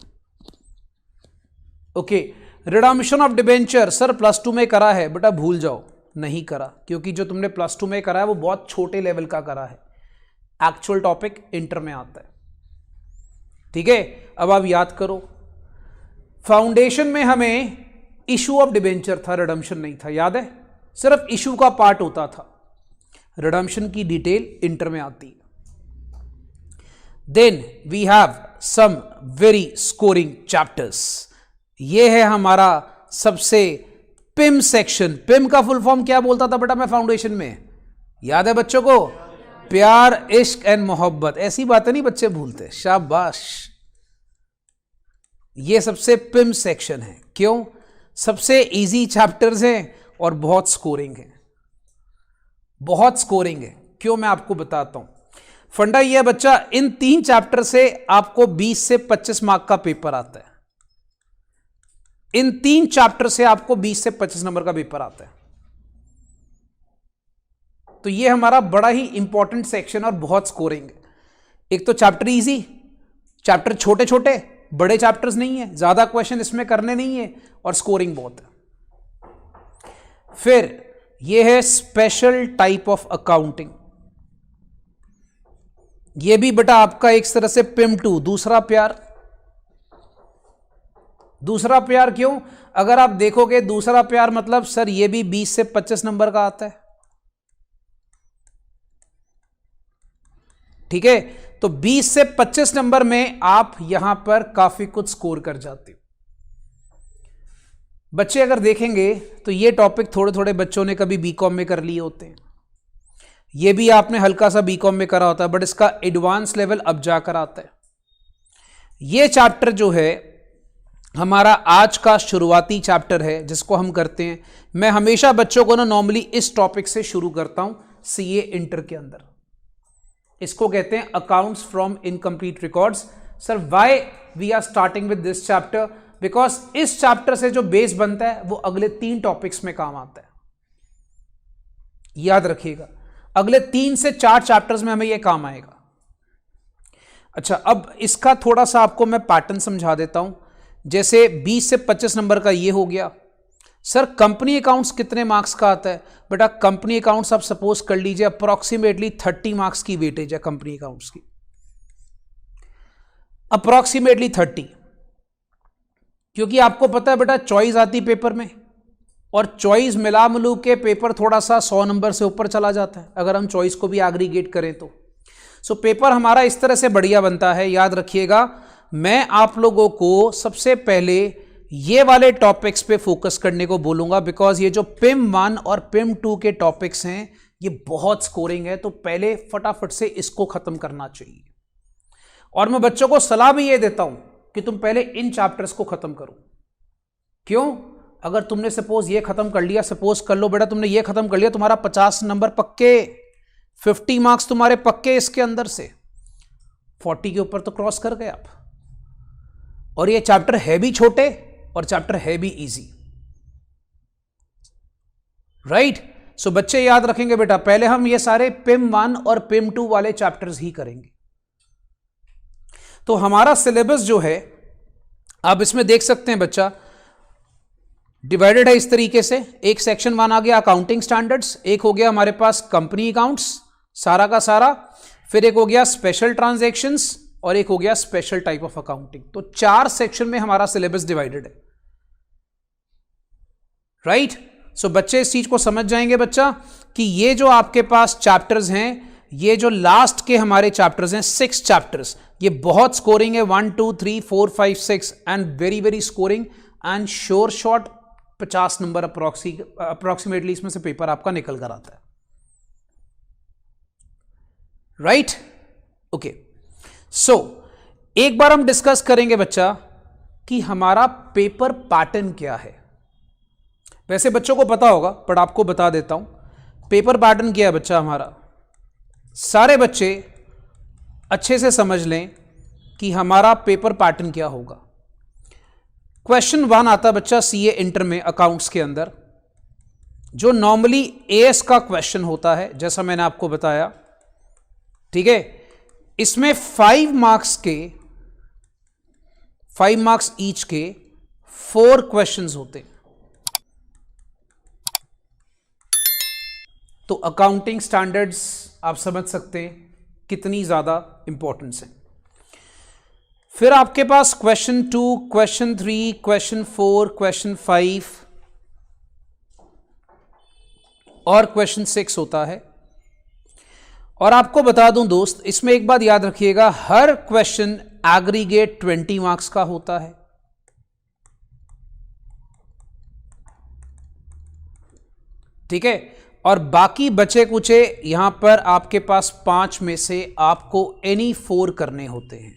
Okay, redemption of debenture, sir +2 में करा है बेटा, भूल जाओ, नहीं करा, क्योंकि जो तुमने प्लस टू में करा है वो बहुत छोटे लेवल का करा है, एक्चुअल टॉपिक इंटर में आता है। ठीक है, अब आप याद करो, फाउंडेशन में हमें इशू ऑफ डिबेंचर था, रिडम्पशन नहीं था, याद है? सिर्फ इशू का पार्ट होता था, रिडम्पशन की डिटेल इंटर में आती है। Then we have some very scoring chapters. ये है हमारा सबसे पिम सेक्शन। पिम का फुल फॉर्म क्या बोलता था बेटा मैं फाउंडेशन में, याद है बच्चों को? प्यार, इश्क एंड मोहब्बत। ऐसी बातें नहीं बच्चे भूलते, शाबाश। ये सबसे पिम सेक्शन है। क्यों? सबसे इजी चैप्टर्स हैं और बहुत स्कोरिंग है, बहुत स्कोरिंग है। क्यों, मैं आपको बताता हूं। फंडा ये है बच्चा, इन 3 चैप्टर से आपको 20 से 25 मार्क का पेपर आता है। इन 3 चैप्टर से आपको 20 से 25 नंबर का पेपर आता है। तो ये हमारा बड़ा ही इंपॉर्टेंट सेक्शन और बहुत स्कोरिंग है। एक तो चैप्टर इजी, चैप्टर छोटे छोटे, बड़े चैप्टर्स नहीं है, ज्यादा क्वेश्चन इसमें करने नहीं है, और स्कोरिंग बहुत है। फिर ये है स्पेशल टाइप ऑफ अकाउंटिंग। ये भी बेटा आपका एक तरह से पिम 2, दूसरा प्यार। दूसरा प्यार क्यों? अगर आप देखोगे दूसरा प्यार मतलब सर ये भी 20 से 25 नंबर का आता है। ठीक है, तो 20 से 25 नंबर में आप यहां पर काफी कुछ स्कोर कर जाते हो। बच्चे अगर देखेंगे तो ये टॉपिक थोड़े थोड़े बच्चों ने कभी बीकॉम में कर लिए होते हैं, ये भी आपने हल्का सा बीकॉम में करा होता है, बट इसका एडवांस लेवल अब जाकर आता है। ये चैप्टर जो है हमारा आज का शुरुआती चैप्टर है जिसको हम करते हैं। मैं हमेशा बच्चों को ना नॉर्मली इस टॉपिक से शुरू करता हूं सीए इंटर के अंदर। इसको कहते हैं accounts from incomplete records. Sir why we are starting with this chapter? Because इस चैप्टर से जो बेस बनता है वो अगले 3 टॉपिक्स में काम आता है। याद रखिएगा, अगले 3 से 4 चैप्टर्स में हमें यह काम आएगा। अच्छा, अब इसका थोड़ा सा आपको मैं पैटर्न समझा देता हूं। जैसे 20 से 25 नंबर का ये हो गया। सर कंपनी अकाउंट्स कितने मार्क्स का आता है? बेटा कंपनी अकाउंट्स आप सपोज कर लीजिए अप्रोक्सीमेटली 30 मार्क्स की वेटेज है कंपनी अकाउंट्स की, अप्रोक्सीमेटली 30। क्योंकि आपको पता है बेटा चॉइस आती पेपर में, और चॉइस मिला मिलू के पेपर थोड़ा सा 100 नंबर से ऊपर चला जाता है अगर हम चॉइस को भी एग्रीगेट करें तो। सो पेपर हमारा इस तरह से बढ़िया बनता है। याद रखिएगा, मैं आप लोगों को सबसे पहले ये वाले टॉपिक्स पे फोकस करने को बोलूंगा, बिकॉज ये जो पिम 1 और पिम 2 के टॉपिक्स हैं ये बहुत स्कोरिंग है, तो पहले फटाफट से इसको खत्म करना चाहिए। और मैं बच्चों को सलाह भी ये देता हूं कि तुम पहले इन चैप्टर्स को खत्म करो। क्यों? अगर तुमने सपोज ये खत्म कर लिया, सपोज कर लो बेटा तुमने ये खत्म कर लिया, तुम्हारा 50 नंबर पक्के, 50 मार्क्स तुम्हारे पक्के इसके अंदर से, 40 के ऊपर तो क्रॉस कर गए आप। और ये चैप्टर है भी छोटे और चैप्टर है भी इजी, राइट? सो बच्चे याद रखेंगे बेटा, पहले हम ये सारे पिम 1 और पिम 2 वाले चैप्टर्स ही करेंगे। तो हमारा सिलेबस जो है आप इसमें देख सकते हैं बच्चा, डिवाइडेड है इस तरीके से। एक सेक्शन 1 आ गया अकाउंटिंग स्टैंडर्ड्स, एक हो गया हमारे पास कंपनी अकाउंट्स सारा का सारा, फिर एक हो गया स्पेशल ट्रांजैक्शंस, और एक हो गया स्पेशल टाइप ऑफ अकाउंटिंग। तो 4 सेक्शन में हमारा सिलेबस डिवाइडेड है, राइट? सो बच्चे इस चीज को समझ जाएंगे बच्चा कि ये जो आपके पास चैप्टर्स हैं, ये जो लास्ट के हमारे चैप्टर्स हैं 6 चैप्टर्स, ये बहुत स्कोरिंग है। 1 2 3 4 5 6 and very very scoring and sure shot 50 number approximately इसमें से पेपर आपका निकल कर आता है, राइट? ओके, सो एक बार हम डिस्कस करेंगे बच्चा कि हमारा पेपर पैटर्न क्या है। वैसे बच्चों को पता होगा पर आपको बता देता हूं पेपर पैटर्न क्या है बच्चा हमारा। सारे बच्चे अच्छे से समझ लें कि हमारा पेपर पैटर्न क्या होगा। क्वेश्चन 1 आता है बच्चा सीए इंटर में अकाउंट्स के अंदर, जो नॉर्मली एएस का क्वेश्चन होता है, जैसा मैंने आपको बताया, ठीक है? इसमें 5 मार्क्स के, 5 मार्क्स ईच के 4 क्वेश्चंस होते हैं। तो अकाउंटिंग स्टैंडर्ड्स आप समझ सकते हैं कितनी ज़्यादा इंपॉर्टेंस है। फिर आपके पास क्वेश्चन 2, क्वेश्चन 3, क्वेश्चन 4, क्वेश्चन 5 और क्वेश्चन 6 होता है। और आपको बता दूं दोस्त, इसमें एक बात याद रखिएगा, हर क्वेश्चन एग्रीगेट 20 मार्क्स का होता है। ठीक है, और बाकी बचे कुचे यहां पर आपके पास 5 में से आपको एनी 4 करने होते हैं,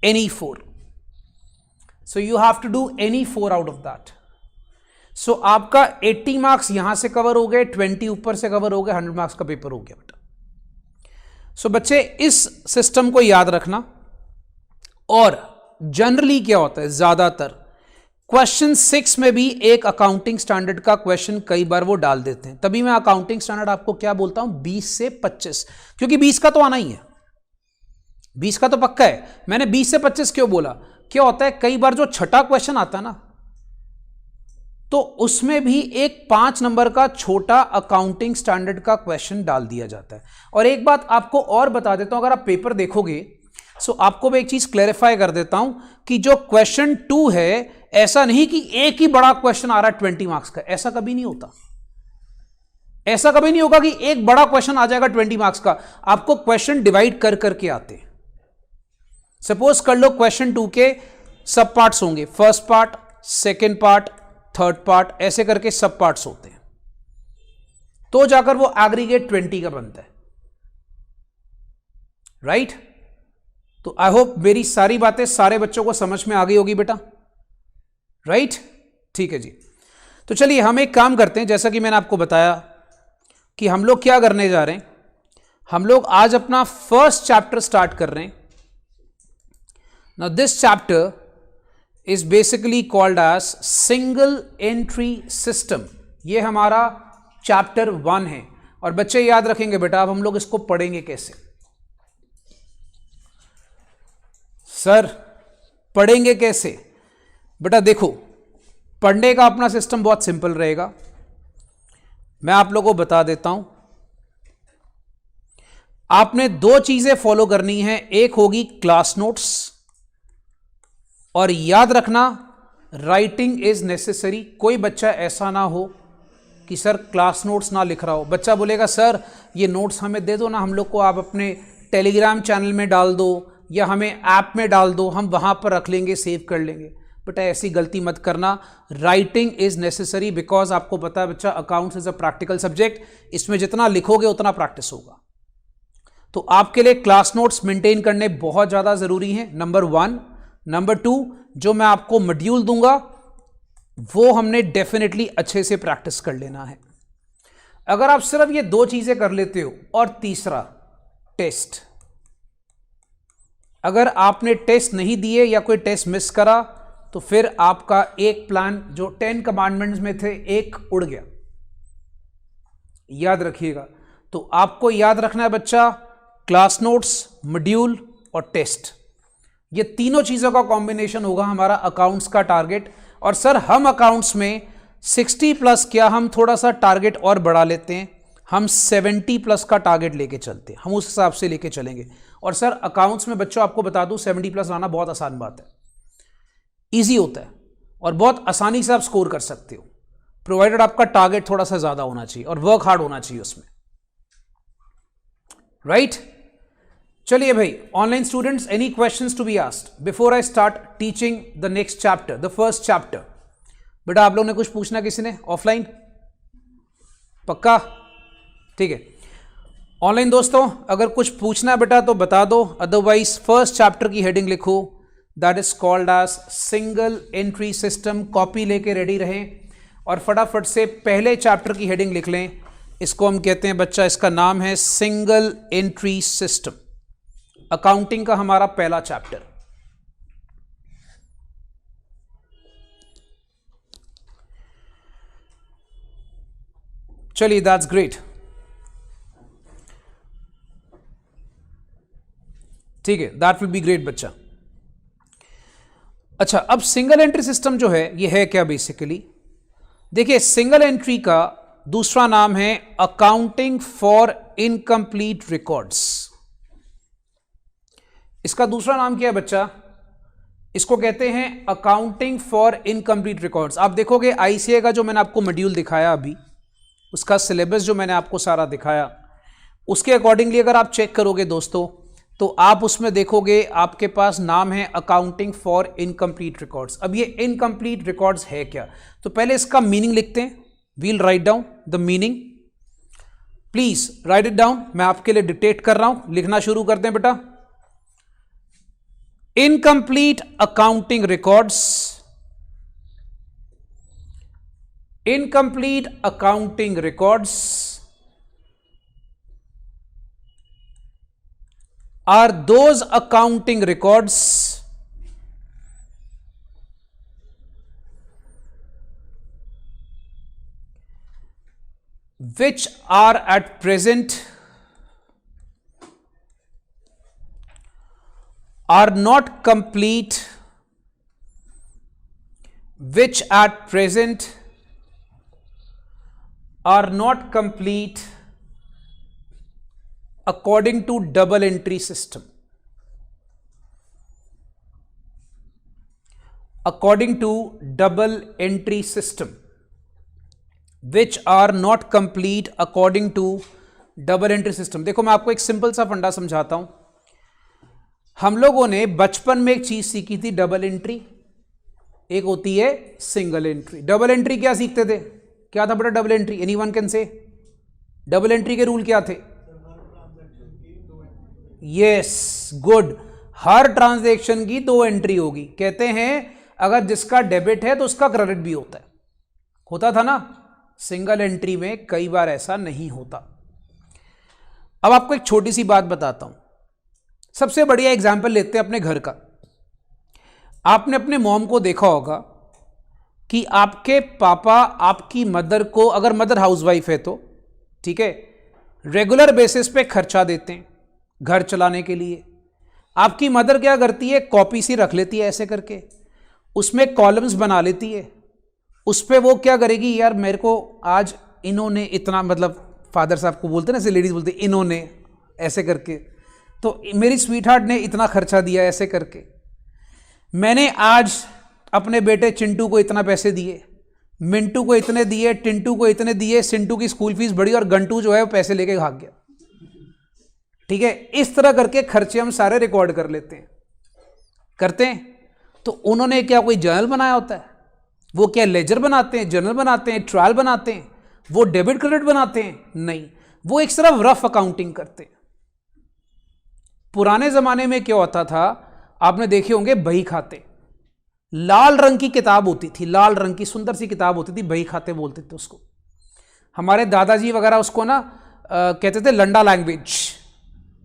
any 4। So you have to do any 4 out of that. So आपका 80 मार्क्स यहां से कवर हो गए, 20 ऊपर से कवर हो गए, 100 मार्क्स का पेपर हो गया बेटा। सो बच्चे इस सिस्टम को याद रखना। और जनरली क्या होता है, ज्यादातर क्वेश्चन 6 में भी एक अकाउंटिंग स्टैंडर्ड का क्वेश्चन कई बार वो डाल देते हैं। तभी मैं अकाउंटिंग स्टैंडर्ड आपको क्या बोलता हूं, 20 से 25, क्योंकि 20 का तो आना ही है, 20 का तो पक्का है। मैंने 20 से 25 क्यों बोला, क्या होता है कई बार जो छठा क्वेश्चन आता है ना, तो उसमें भी एक 5 नंबर का छोटा अकाउंटिंग स्टैंडर्ड का क्वेश्चन डाल दिया जाता है। और एक बात आपको और बता देता हूं, अगर आप पेपर देखोगे सो आपको मैं एक चीज क्लैरिफाई कर देता हूं कि जो क्वेश्चन 2 है, ऐसा नहीं कि एक ही बड़ा क्वेश्चन आ रहा है 20 मार्क्स का, ऐसा कभी नहीं होता। ऐसा कभी नहीं होगा कि एक बड़ा क्वेश्चन आ जाएगा 20 मार्क्स का। आपको क्वेश्चन डिवाइड कर करके आते हैं। सपोज कर लो क्वेश्चन 2 के सब पार्ट्स होंगे, first part, second part, third part, ऐसे करके सब पार्ट्स होते हैं, तो जाकर वो एग्रीगेट 20 का बनता है। राइट? तो आई होप मेरी सारी बातें सारे बच्चों को समझ में आ गई होगी बेटा। राइट? ठीक है जी। तो चलिए हम एक काम करते हैं, जैसा कि मैंने आपको बताया कि हम लोग क्या करने जा रहे हैं, हम लोग आज अपना फर्स्ट चैप्टर स्टार्ट कर रहे हैं। Now this chapter is basically called as single entry system। ये हमारा चैप्टर 1 है। और बच्चे याद रखेंगे बेटा, अब हम लोग इसको पढ़ेंगे कैसे। सर पढ़ेंगे कैसे बेटा? देखो, पढ़ने का अपना सिस्टम बहुत सिंपल रहेगा, मैं आप लोगों को बता देता हूं। आपने 2 चीजें फॉलो करनी है, एक होगी क्लास नोट्स, और याद रखना राइटिंग इज नेसेसरी। कोई बच्चा ऐसा ना हो कि सर क्लास नोट्स ना लिख रहा हो। बच्चा बोलेगा सर ये नोट्स हमें दे दो ना, हम लोग को आप अपने टेलीग्राम चैनल में डाल दो या हमें ऐप में डाल दो, हम वहां पर रख लेंगे, सेव कर लेंगे। बेटा ऐसी गलती मत करना, राइटिंग इज नेसेसरी। बिकॉज आपको पता है बच्चा, accounts is a practical subject, इसमें जितना लिखोगे उतना प्रैक्टिस होगा। तो आपके लिए क्लास नोट्स मेंटेन करने बहुत ज्यादा जरूरी है, नंबर 1। नंबर 2, जो मैं आपको मॉड्यूल दूंगा वो हमने डेफिनेटली अच्छे से प्रैक्टिस कर लेना है। अगर आप सिर्फ ये 2 चीजें कर लेते हो, और तीसरा टेस्ट, अगर आपने टेस्ट नहीं दिए या कोई टेस्ट मिस करा तो फिर आपका एक प्लान जो 10 कमांडमेंट्स में थे, एक उड़ गया। याद रखिएगा। तो आपको याद रखना है बच्चा, क्लास नोट्स, मॉड्यूल और टेस्ट, ये तीनों चीजों का कॉम्बिनेशन होगा हमारा अकाउंट्स का टारगेट। और सर हम अकाउंट्स में 60 प्लस, क्या हम थोड़ा सा टारगेट और बढ़ा लेते हैं, हम 70 प्लस का टारगेट लेके चलते हैं, हम उस हिसाब से लेके चलेंगे। और सर अकाउंट्स में बच्चों आपको बता दूं 70 प्लस लाना बहुत आसान बात है, ईजी होता है और बहुत आसानी से आप स्कोर कर सकते हो, प्रोवाइडेड आपका टारगेट थोड़ा सा ज्यादा होना चाहिए और वर्क हार्ड होना चाहिए उसमें। राइट? चलिए भाई, online students, any questions to be asked before I start teaching the next chapter, the first chapter? बेटा आप लोग ने कुछ पूछना किसी ने ऑफलाइन? पक्का? ठीक है। ऑनलाइन दोस्तों अगर कुछ पूछना है बेटा तो बता दो, अदरवाइज फर्स्ट चैप्टर की हेडिंग लिखो, that is called as single entry system. Copy लेके रेडी रहें और फटाफट से पहले चैप्टर की हेडिंग लिख लें। इसको हम कहते हैं बच्चा, इसका नाम है सिंगल एंट्री सिस्टम। अकाउंटिंग का हमारा पहला चैप्टर। चलिए, दैट्स ग्रेट। ठीक है, दैट विल बी ग्रेट बच्चा। अच्छा, अब सिंगल एंट्री सिस्टम जो है ये है क्या बेसिकली? देखिए, सिंगल एंट्री का दूसरा नाम है अकाउंटिंग फॉर इनकम्प्लीट रिकॉर्ड्स। इसका दूसरा नाम क्या है बच्चा? इसको कहते हैं अकाउंटिंग फॉर इनकम्प्लीट रिकॉर्ड्स। आप देखोगे आईसीए का जो मैंने आपको मॉड्यूल दिखाया अभी, उसका सिलेबस जो मैंने आपको सारा दिखाया, उसके अकॉर्डिंगली अगर आप चेक करोगे दोस्तों, तो आप उसमें देखोगे आपके पास नाम है अकाउंटिंग फॉर इनकम्प्लीट रिकॉर्ड्स। अब ये इनकम्प्लीट रिकॉर्ड्स है क्या? तो पहले इसका मीनिंग लिखते हैं। We'll write down the meaning, please write it down. मैं आपके लिए डिक्टेट कर रहा हूं, लिखना शुरू करते हैं बेटा। Incomplete accounting records, incomplete accounting records are those accounting records which are at present are not complete, which at present are not complete according to double entry system, according to double entry system, which are not complete according to double entry system। देखो मैं आपको एक simple सा फंडा समझाता हूं। हम लोगों ने बचपन में एक चीज सीखी थी, डबल एंट्री, एक होती है सिंगल एंट्री। डबल एंट्री क्या सीखते थे? क्या था बेटा double entry? Anyone can say? Double entry के रूल क्या थे? Yes, good. हर ट्रांजैक्शन की 2 एंट्री होगी। कहते हैं अगर जिसका डेबिट है तो उसका क्रेडिट भी होता है। होता था ना? सिंगल एंट्री में कई बार ऐसा नहीं होता। अब आपको एक छोटी सी बात बताता हूं। सबसे बढ़िया एग्जाम्पल लेते हैं अपने घर का। आपने अपने मॉम को देखा होगा कि आपके पापा आपकी मदर को, अगर मदर हाउसवाइफ है तो ठीक है, रेगुलर बेसिस पे खर्चा देते हैं घर चलाने के लिए। आपकी मदर क्या करती है? कॉपी सी रख लेती है ऐसे करके, उसमें कॉलम्स बना लेती है। उस पर वो क्या करेगी, यार मेरे को आज इन्होंने इतना, मतलब फादर साहब को बोलते ना, ऐसे लेडीज बोलते इन्होंने, ऐसे करके, तो मेरी स्वीट हार्ट ने इतना खर्चा दिया ऐसे करके। मैंने आज अपने बेटे चिंटू को इतना पैसे दिए, मिंटू को इतने दिए, टिंटू को इतने दिए, सिंटू की स्कूल फीस बढ़ी और गंटू जो है वो पैसे लेके भाग गया। ठीक है, इस तरह करके खर्चे हम सारे रिकॉर्ड कर लेते हैं, करते हैं। तो उन्होंने क्या कोई जर्नल बनाया होता है? वो क्या लेजर बनाते हैं, जर्नल बनाते हैं, ट्रायल बनाते हैं, वो डेबिट क्रेडिट बनाते हैं? नहीं, वो एक सिर्फ रफ अकाउंटिंग करते हैं। पुराने जमाने में क्या होता था, आपने देखे होंगे बही खाते। लाल रंग की किताब होती थी, लाल रंग की सुंदर सी किताब होती थी, बही खाते बोलते थे उसको। हमारे दादाजी वगैरह उसको ना कहते थे लंडा लैंग्वेज।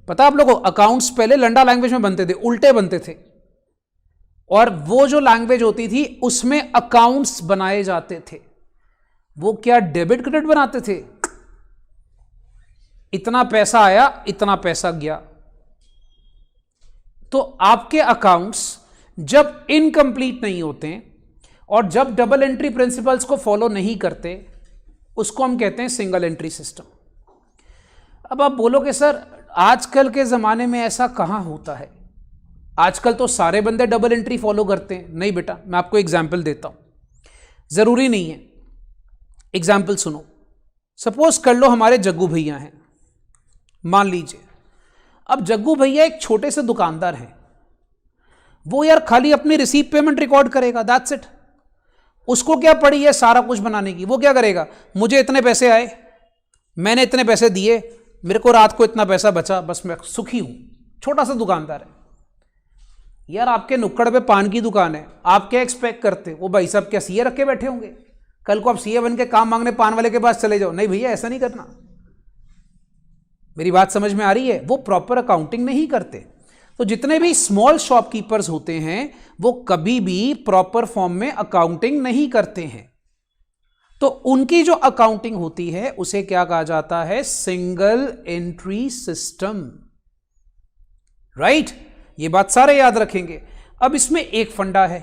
पता आप लोगों को, अकाउंट्स पहले लंडा लैंग्वेज में बनते थे, उल्टे बनते थे, और वो जो लैंग्वेज होती थी उसमें अकाउंट्स बनाए जाते थे। वो क्या डेबिट क्रेडिट बनाते थे? इतना पैसा आया, इतना पैसा गया। तो आपके अकाउंट्स जब इनकम्प्लीट नहीं होते और जब डबल एंट्री प्रिंसिपल्स को फॉलो नहीं करते, उसको हम कहते हैं सिंगल एंट्री सिस्टम। अब आप बोलोगे सर आजकल के ज़माने में ऐसा कहाँ होता है? आजकल तो सारे बंदे डबल एंट्री फॉलो करते हैं। नहीं बेटा, मैं आपको एग्जाम्पल देता हूँ, ज़रूरी नहीं है। एग्जाम्पल सुनो। सपोज कर लो हमारे जग्गू भैया हैं, मान लीजिए। अब जग्गू भैया एक छोटे से दुकानदार हैं, वो यार खाली अपनी रिसीव पेमेंट रिकॉर्ड करेगा, दैट्स इट। उसको क्या पड़ी है सारा कुछ बनाने की? वो क्या करेगा, मुझे इतने पैसे आए, मैंने इतने पैसे दिए, मेरे को रात को इतना पैसा बचा, बस मैं सुखी हूं। छोटा सा दुकानदार है यार। आपके नुक्कड़ पे पान की दुकान है, आप क्या एक्सपेक्ट करते? वो भाई साहब क्या सीए रख के बैठे होंगे? कल को आप सीए बन के काम मांगने पान वाले के पास चले जाओ? नहीं भैया, ऐसा नहीं करना। मेरी बात समझ में आ रही है? वो प्रॉपर अकाउंटिंग नहीं करते। तो जितने भी स्मॉल शॉपकीपर्स होते हैं वो कभी भी प्रॉपर फॉर्म में अकाउंटिंग नहीं करते हैं। तो उनकी जो अकाउंटिंग होती है उसे क्या कहा जाता है? Single entry system. राइट, ये बात सारे याद रखेंगे। अब इसमें एक फंडा है।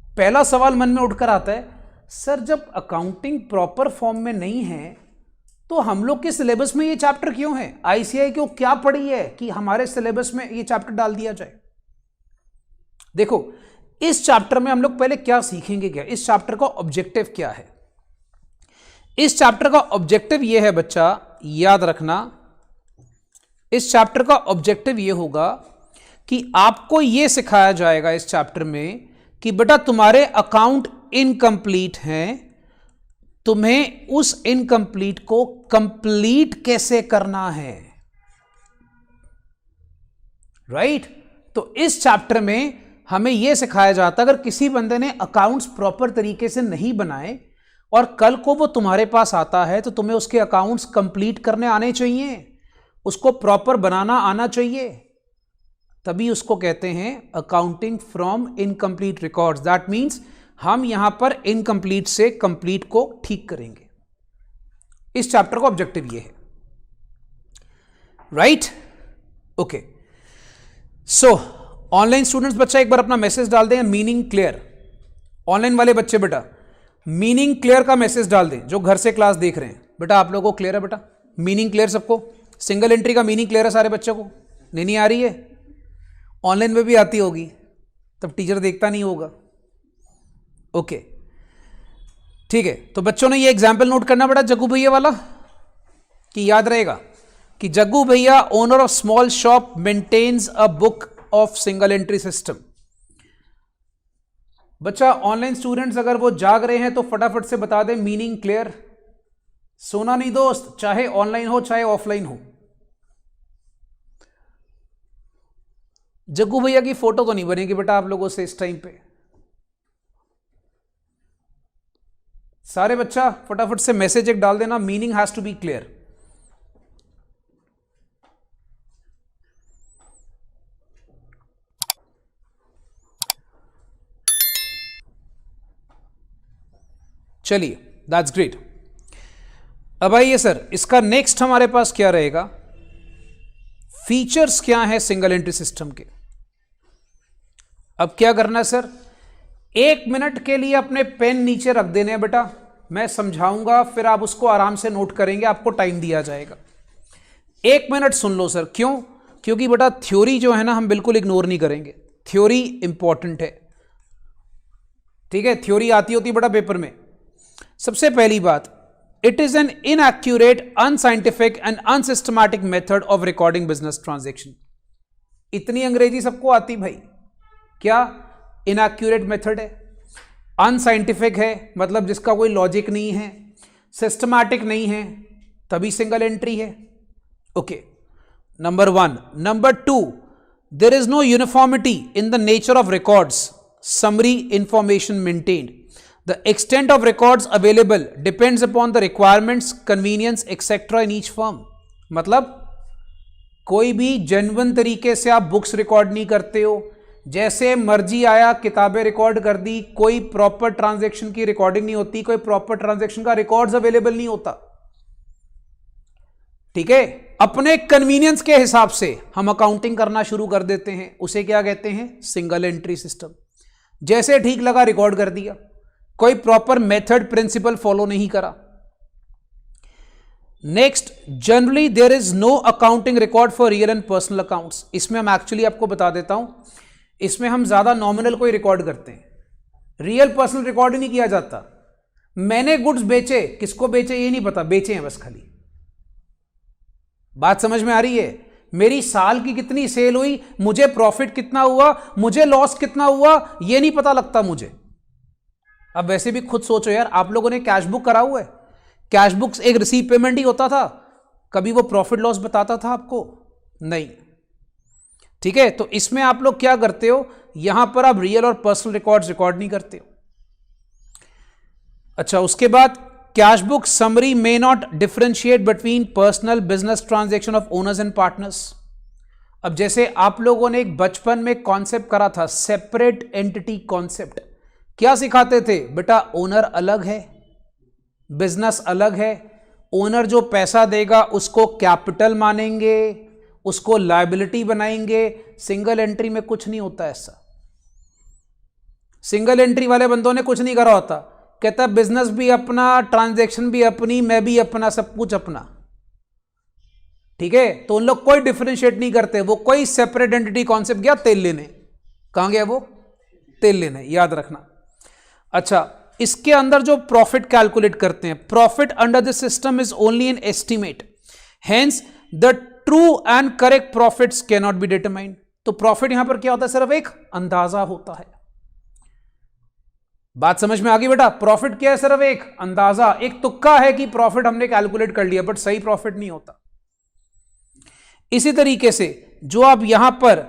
पहला सवाल मन में उठकर आता है, सर जब अकाउंटिंग प्रॉपर फॉर्म में नहीं है तो हम लोग के सिलेबस में ये चैप्टर क्यों है? आईसीआई क्यों क्या पढ़ी है कि हमारे सिलेबस में ये चैप्टर डाल दिया जाए? देखो, इस चैप्टर में हम लोग पहले क्या सीखेंगे, क्या इस चैप्टर का ऑब्जेक्टिव क्या है? इस चैप्टर का ऑब्जेक्टिव ये है बच्चा, याद रखना, इस चैप्टर का ऑब्जेक्टिव ये होगा कि आपको ये सिखाया जाएगा इस चैप्टर में कि बेटा तुम्हारे अकाउंट इनकम्प्लीट हैं, तुम्हें उस इनकम्प्लीट को कंप्लीट कैसे करना है, राइट? तो इस चैप्टर में हमें यह सिखाया जाता है अगर किसी बंदे ने अकाउंट्स प्रॉपर तरीके से नहीं बनाए और कल को वो तुम्हारे पास आता है तो तुम्हें उसके अकाउंट्स कंप्लीट करने आने चाहिए, उसको प्रॉपर बनाना आना चाहिए, तभी उसको कहते हैं accounting from incomplete records. That means हम यहां पर इनकम्प्लीट से कंप्लीट को ठीक करेंगे। इस चैप्टर का ऑब्जेक्टिव ये है, राइट? ओके, सो ऑनलाइन स्टूडेंट्स बच्चा एक बार अपना मैसेज डाल दें, मीनिंग क्लियर। ऑनलाइन वाले बच्चे बेटा मीनिंग क्लियर का मैसेज डाल दें, जो घर से क्लास देख रहे हैं। बेटा आप लोगों को क्लियर है? बेटा मीनिंग क्लियर सबको? सिंगल एंट्री का मीनिंग क्लियर है सारे बच्चों को? नहीं आ रही है? ऑनलाइन में भी आती होगी, तब टीचर देखता नहीं होगा। ओके ठीक है, तो बच्चों ने ये एग्जाम्पल नोट करना बेटा जग्गू भैया वाला, कि याद रहेगा कि जग्गू भैया owner of small shop maintains a book of single entry system. बच्चा ऑनलाइन स्टूडेंट्स अगर वो जाग रहे हैं तो फटाफट से बता दें मीनिंग क्लियर। सोना नहीं दोस्त, चाहे ऑनलाइन हो चाहे ऑफलाइन हो। जग्गू भैया की फोटो तो नहीं बनेगी बेटा आप लोगों से इस टाइम पे। सारे बच्चा फटाफट से मैसेज एक डाल देना, meaning has to be clear. चलिए, दैट्स ग्रेट। अब आइए सर, इसका नेक्स्ट हमारे पास क्या रहेगा? फीचर्स क्या है सिंगल एंट्री सिस्टम के। अब क्या करना है सर, 1 मिनट के लिए अपने पेन नीचे रख देने हैं बेटा, मैं समझाऊंगा फिर आप उसको आराम से नोट करेंगे, आपको टाइम दिया जाएगा। 1 मिनट सुन लो सर। क्यों? क्योंकि बेटा थ्योरी जो है ना हम बिल्कुल इग्नोर नहीं करेंगे, थ्योरी इंपॉर्टेंट है, ठीक है? थ्योरी आती होती बेटा पेपर में। सबसे पहली बात, it is an inaccurate, unscientific and unsystematic method of recording business transaction. इतनी अंग्रेजी सबको आती भाई? क्या इनएक्यूरेट मेथड है, अनसाइंटिफिक है मतलब जिसका कोई लॉजिक नहीं है, सिस्टमैटिक नहीं है, तभी सिंगल एंट्री है। Okay, number 1। Number 2, there is no uniformity in the nature of records, summary information maintained. The extent of records available depends upon the requirements, convenience, etc. in each firm. मतलब कोई भी genuine तरीके से आप books record नहीं करते हो, जैसे मर्जी आया किताबें रिकॉर्ड कर दी, कोई प्रॉपर ट्रांजैक्शन की रिकॉर्डिंग नहीं होती, कोई प्रॉपर ट्रांजैक्शन का रिकॉर्ड्स अवेलेबल नहीं होता, ठीक है? अपने कन्वीनियंस के हिसाब से हम अकाउंटिंग करना शुरू कर देते हैं, उसे क्या कहते हैं? Single entry system. जैसे ठीक लगा रिकॉर्ड कर दिया, कोई प्रॉपर मेथड प्रिंसिपल फॉलो नहीं करा। Next, generally there is no accounting record for real and personal accounts. इसमें हम एक्चुअली आपको बता देता हूं, इसमें हम ज्यादा नॉमिनल को ही रिकॉर्ड करते हैं, रियल पर्सनल रिकॉर्ड ही नहीं किया जाता। मैंने गुड्स बेचे, किसको बेचे ये नहीं पता, बेचे हैं बस खाली। बात समझ में आ रही है? मेरी साल की कितनी सेल हुई, मुझे प्रॉफिट कितना हुआ, मुझे लॉस कितना हुआ, ये नहीं पता लगता मुझे। अब वैसे भी खुद सोचो यार, आप लोगों ने कैश बुक करा हुआ है? कैश बुक एक रिसीव पेमेंट ही होता था, कभी वो प्रॉफिट लॉस बताता था आपको? नहीं, ठीक है? तो इसमें आप लोग क्या करते हो, यहां पर आप रियल और पर्सनल रिकॉर्ड्स रिकॉर्ड नहीं करते हो। अच्छा, उसके बाद cash book summary may not differentiate between personal business transaction of owners and partners. अब जैसे आप लोगों ने एक बचपन में कॉन्सेप्ट करा था, सेपरेट एंटिटी कॉन्सेप्ट। क्या सिखाते थे बेटा? ओनर अलग है, बिजनेस अलग है। ओनर जो पैसा देगा उसको कैपिटल मानेंगे, उसको लायबिलिटी बनाएंगे। सिंगल एंट्री में कुछ नहीं होता ऐसा। सिंगल एंट्री वाले बंदों ने कुछ नहीं करा होता, कहता है बिजनेस भी अपना, ट्रांजैक्शन भी अपनी, मैं भी अपना, सब कुछ अपना। ठीक है, तो उन लोग कोई डिफरेंशिएट नहीं करते, वो कोई सेपरेट एंटिटी कॉन्सेप्ट गया तेल लेने, कहां गया वो? तेल लेने, याद रखना। अच्छा, इसके अंदर जो प्रॉफिट कैलकुलेट करते हैं, profit under the system is only an estimate, hence the true and correct profits can not be determined. तो प्रॉफिट यहां पर क्या होता है? सिर्फ एक अंदाजा होता है। बात समझ में आ गई बेटा? प्रॉफिट क्या है? सिर्फ एक अंदाजा, एक तुक्का है कि प्रॉफिट हमने कैलकुलेट कर लिया, बट सही प्रॉफिट नहीं होता। इसी तरीके से जो आप यहां पर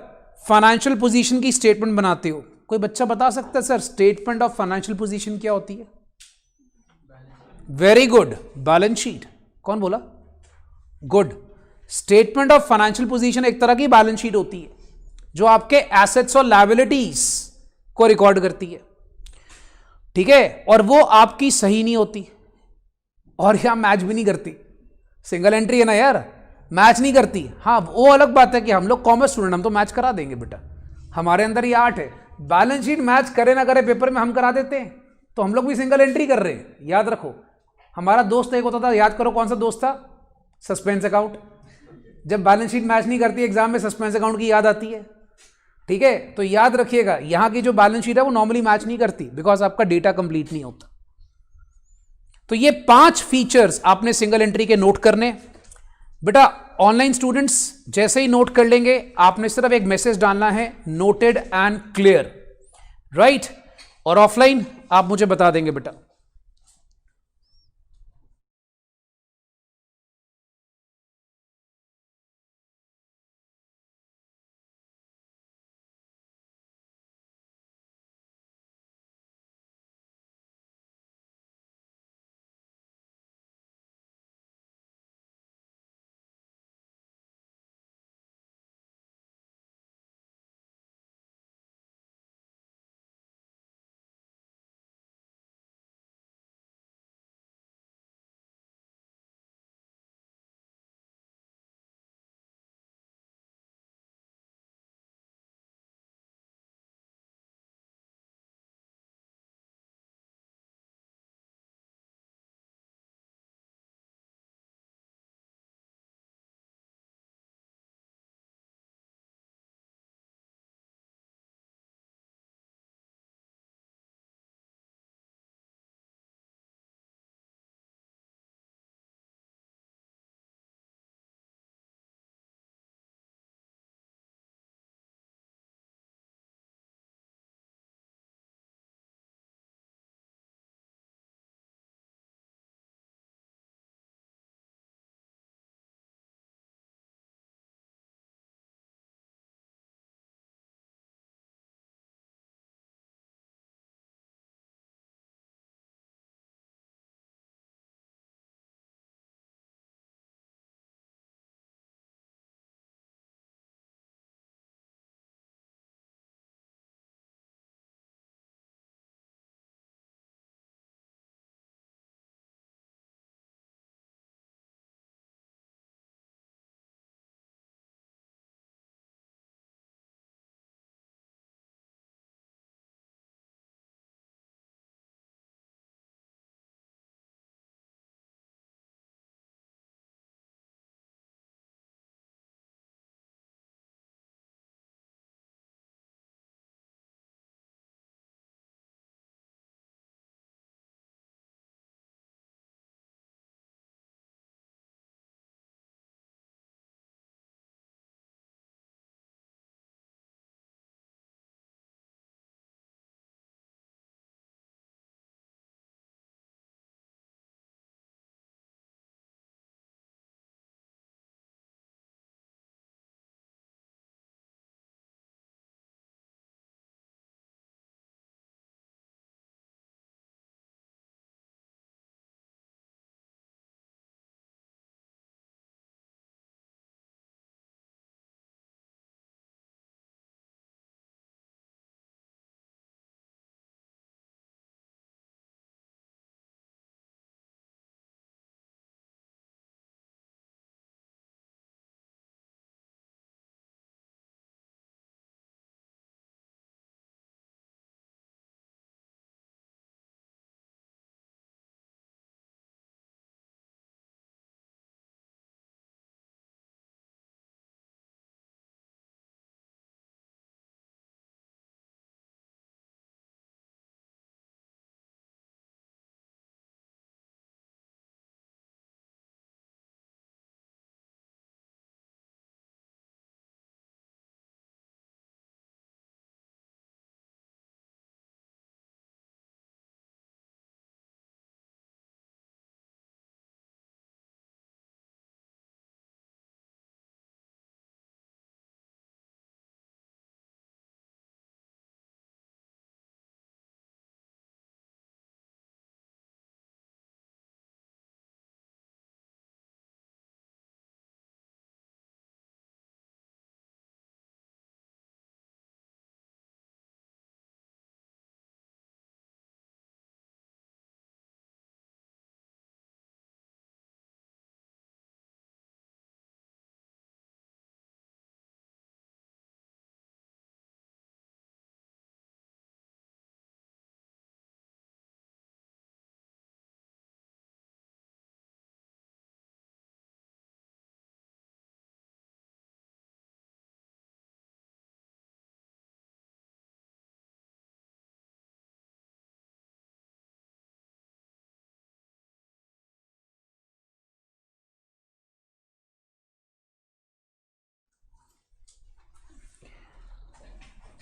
फाइनेंशियल पोजीशन की स्टेटमेंट बनाते हो, कोई बच्चा बता सकता है sir statement of financial position क्या होती है? Very good, balance sheet. कौन बोला? Good. Statement of financial position एक तरह की बैलेंस शीट होती है जो आपके एसेट्स और लायबिलिटीज को रिकॉर्ड करती है। ठीक है, और वो आपकी सही नहीं होती और यहां मैच भी नहीं करती। सिंगल एंट्री है ना यार, मैच नहीं करती। हाँ, वो अलग बात है कि हम लोग कॉमर्स स्टूडेंट, हम तो मैच करा देंगे बेटा, हमारे अंदर ये आर्ट है। बैलेंस शीट मैच करे ना करे पेपर में हम करा देते हैं, तो हम लोग भी सिंगल एंट्री कर रहे हैं। याद रखो, हमारा दोस्त एक होता था, याद करो कौन सा दोस्त था? Suspense account. जब बैलेंस शीट मैच नहीं करती एग्जाम में, सस्पेंस अकाउंट की याद आती है। ठीक है, तो याद रखिएगा, यहां की जो बैलेंस शीट है वो नॉर्मली मैच नहीं करती, बिकॉज आपका डेटा कंप्लीट नहीं होता। तो ये 5 फीचर्स आपने सिंगल एंट्री के नोट करने बेटा। ऑनलाइन स्टूडेंट्स जैसे ही नोट कर लेंगे, आपने सिर्फ एक मैसेज डालना है, नोटेड एंड क्लियर, राइट। और ऑफलाइन आप मुझे बता देंगे बेटा।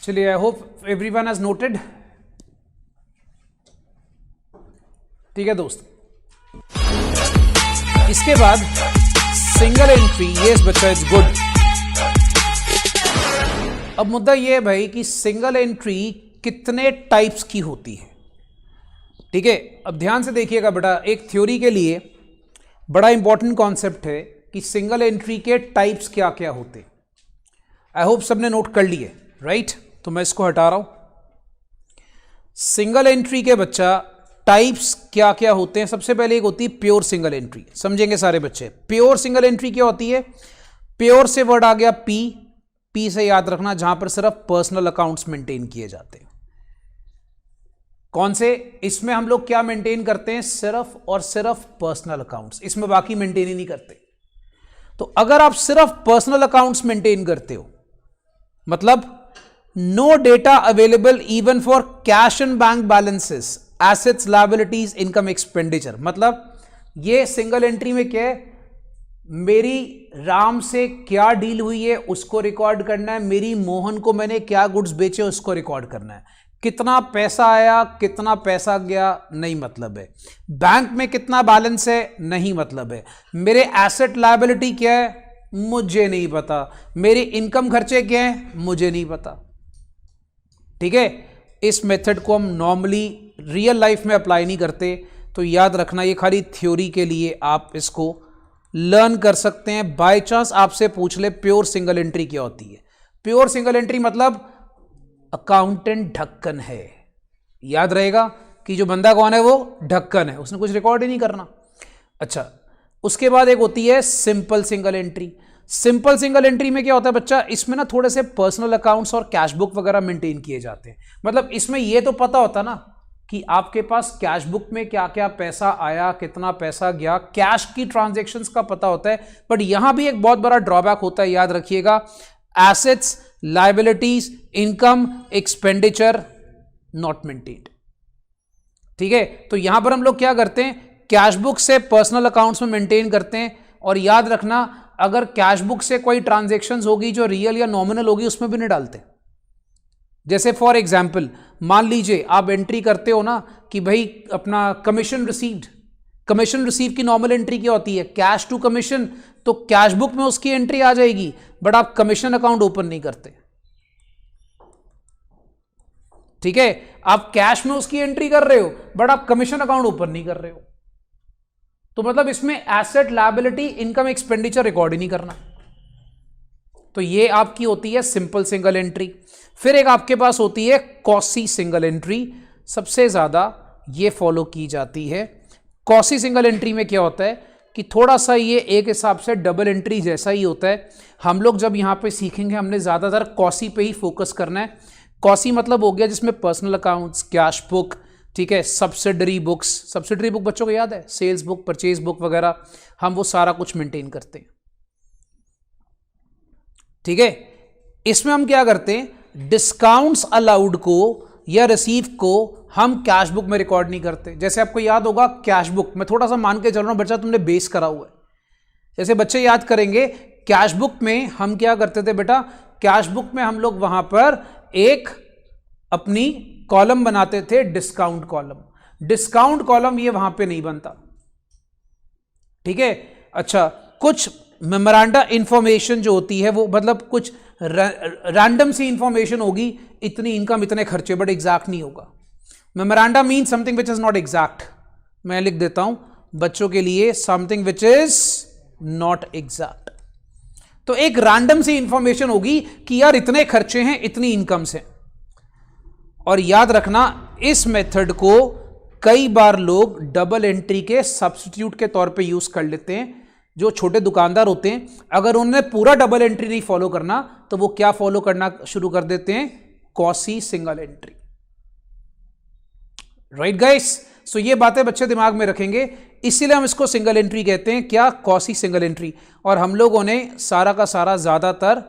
चलिए, I hope everyone has noted. ठीक है दोस्त, इसके बाद सिंगल एंट्री, यस बच्चा, इट्स गुड। अब मुद्दा यह है भाई कि सिंगल एंट्री कितने टाइप्स की होती है। ठीक है, अब ध्यान से देखिएगा बेटा, एक थ्योरी के लिए बड़ा इंपॉर्टेंट कॉन्सेप्ट है कि सिंगल एंट्री के टाइप्स क्या क्या होते हैं। आई होप सबने नोट कर लिए, राइट? तो मैं इसको हटा रहा हूं। सिंगल एंट्री के बच्चा टाइप्स क्या क्या होते हैं। सबसे पहले एक होती है प्योर सिंगल एंट्री, समझेंगे सारे बच्चे। प्योर सिंगल एंट्री क्या होती है? प्योर से वर्ड आ गया पी, पी से याद रखना, जहां पर सिर्फ पर्सनल अकाउंट्स मेंटेन किए जाते हैं। कौन से? इसमें हम लोग क्या मेंटेन करते हैं? सिर्फ और सिर्फ पर्सनल अकाउंट्स, इसमें बाकी मेंटेन ही नहीं करते। तो अगर आप सिर्फ पर्सनल अकाउंट्स मेंटेन करते हो, मतलब no data available even for cash and bank balances, assets, liabilities, income, expenditure, मतलब ये सिंगल एंट्री में क्या है? मेरी राम से क्या डील हुई है उसको रिकॉर्ड करना है, मेरी मोहन को मैंने क्या गुड्स बेचे उसको रिकॉर्ड करना है, कितना पैसा आया कितना पैसा गया नहीं मतलब है, बैंक में कितना बैलेंस है नहीं मतलब है, मेरे एसेट लायबिलिटी क्या है मुझे नहीं पता, मेरे इनकम खर्चे क्या है मुझे नहीं पता। ठीक है, इस मेथड को हम नॉर्मली रियल लाइफ में अप्लाई नहीं करते, तो याद रखना ये खाली थ्योरी के लिए आप इसको लर्न कर सकते हैं। बाय चांस आपसे पूछ ले प्योर सिंगल एंट्री क्या होती है। प्योर सिंगल एंट्री मतलब अकाउंटेंट ढक्कन है, याद रहेगा कि जो बंदा कौन है वो ढक्कन है, उसने कुछ रिकॉर्ड ही नहीं करना। अच्छा, उसके बाद एक होती है simple single entry. Simple single entry में क्या होता है बच्चा? इसमें ना थोड़े से पर्सनल अकाउंट्स और कैश बुक वगैरह मेंटेन किए जाते हैं। मतलब इसमें ये तो पता होता ना कि आपके पास कैश बुक में क्या क्या पैसा आया कितना पैसा गया, कैश की ट्रांजैक्शंस का पता होता है। बट यहां भी एक बहुत बड़ा ड्रॉबैक होता है, याद रखिएगा, assets, liabilities, income, expenditure not maintained. ठीक है, तो यहां पर हम लोग क्या करते हैं? कैश बुक से पर्सनल अकाउंट्स में मेंटेन करते हैं। और याद रखना, अगर कैश बुक से कोई ट्रांजैक्शंस होगी जो रियल या नॉमिनल होगी उसमें भी नहीं डालते। जैसे फॉर एग्जांपल मान लीजिए आप एंट्री करते हो ना कि भाई अपना कमीशन रिसीव्ड, कमीशन रिसीव की नॉर्मल एंट्री क्या होती है? कैश टू कमीशन, तो कैश बुक में उसकी एंट्री आ जाएगी, बट आप कमीशन अकाउंट ओपन नहीं करते। ठीक है, आप कैश में उसकी एंट्री कर रहे हो बट आप कमीशन अकाउंट ओपन नहीं कर रहे हो, तो मतलब इसमें asset, liability, income, expenditure record ही नहीं करना। तो ये आपकी होती है सिंपल सिंगल एंट्री। फिर एक आपके पास होती है कॉसी सिंगल एंट्री, सबसे ज्यादा ये फॉलो की जाती है। कॉसी सिंगल एंट्री में क्या होता है कि थोड़ा सा ये एक हिसाब से डबल एंट्री जैसा ही होता है। हम लोग जब यहां पे सीखेंगे हमने ज्यादातर कॉसी पे ही फोकस करना है। कॉसी मतलब हो गया जिसमें पर्सनल अकाउंट्स, कैश बुक, ठीक है, सब्सिडरी बुक्स, सब्सिडरी बुक बच्चों को याद है, सेल्स बुक, परचेज बुक वगैरह, हम वो सारा कुछ मेंटेन करते हैं। ठीक है, इसमें हम क्या करते हैं? डिस्काउंट्स अलाउड को या रिसीव को हम कैश बुक में रिकॉर्ड नहीं करते। जैसे आपको याद होगा कैश बुक, मैं थोड़ा सा मान के चल रहा हूं बच्चा तुमने बेस करा हुआ है, जैसे बच्चे याद करेंगे कैश बुक में हम क्या करते थे बेटा? कैश बुक में हम लोग वहां पर एक अपनी कॉलम बनाते थे, डिस्काउंट कॉलम। डिस्काउंट कॉलम ये वहां पे नहीं बनता। ठीक है, अच्छा, कुछ मेमोरेंडा इंफॉर्मेशन जो होती है वो मतलब कुछ रैंडम सी इंफॉर्मेशन होगी, इतनी इनकम इतने खर्चे, बट एग्जैक्ट नहीं होगा। Memoranda mean something which is not exact. मैं लिख देता हूं बच्चों के लिए, something which is not exact. तो एक रैंडम सी इंफॉर्मेशन होगी कि यार इतने खर्चे हैं, इतनी इनकम से। और याद रखना, इस मेथड को कई बार लोग डबल एंट्री के सब्स्टिट्यूट के तौर पे यूज कर लेते हैं। जो छोटे दुकानदार होते हैं, अगर उन्होंने पूरा डबल एंट्री नहीं फॉलो करना तो वो क्या फॉलो करना शुरू कर देते हैं? Quasi single entry. Right guys, so ये बातें बच्चे दिमाग में रखेंगे, इसीलिए हम इसको सिंगल एंट्री कहते हैं। क्या? Quasi single entry. और हम लोगों ने सारा का सारा ज्यादातर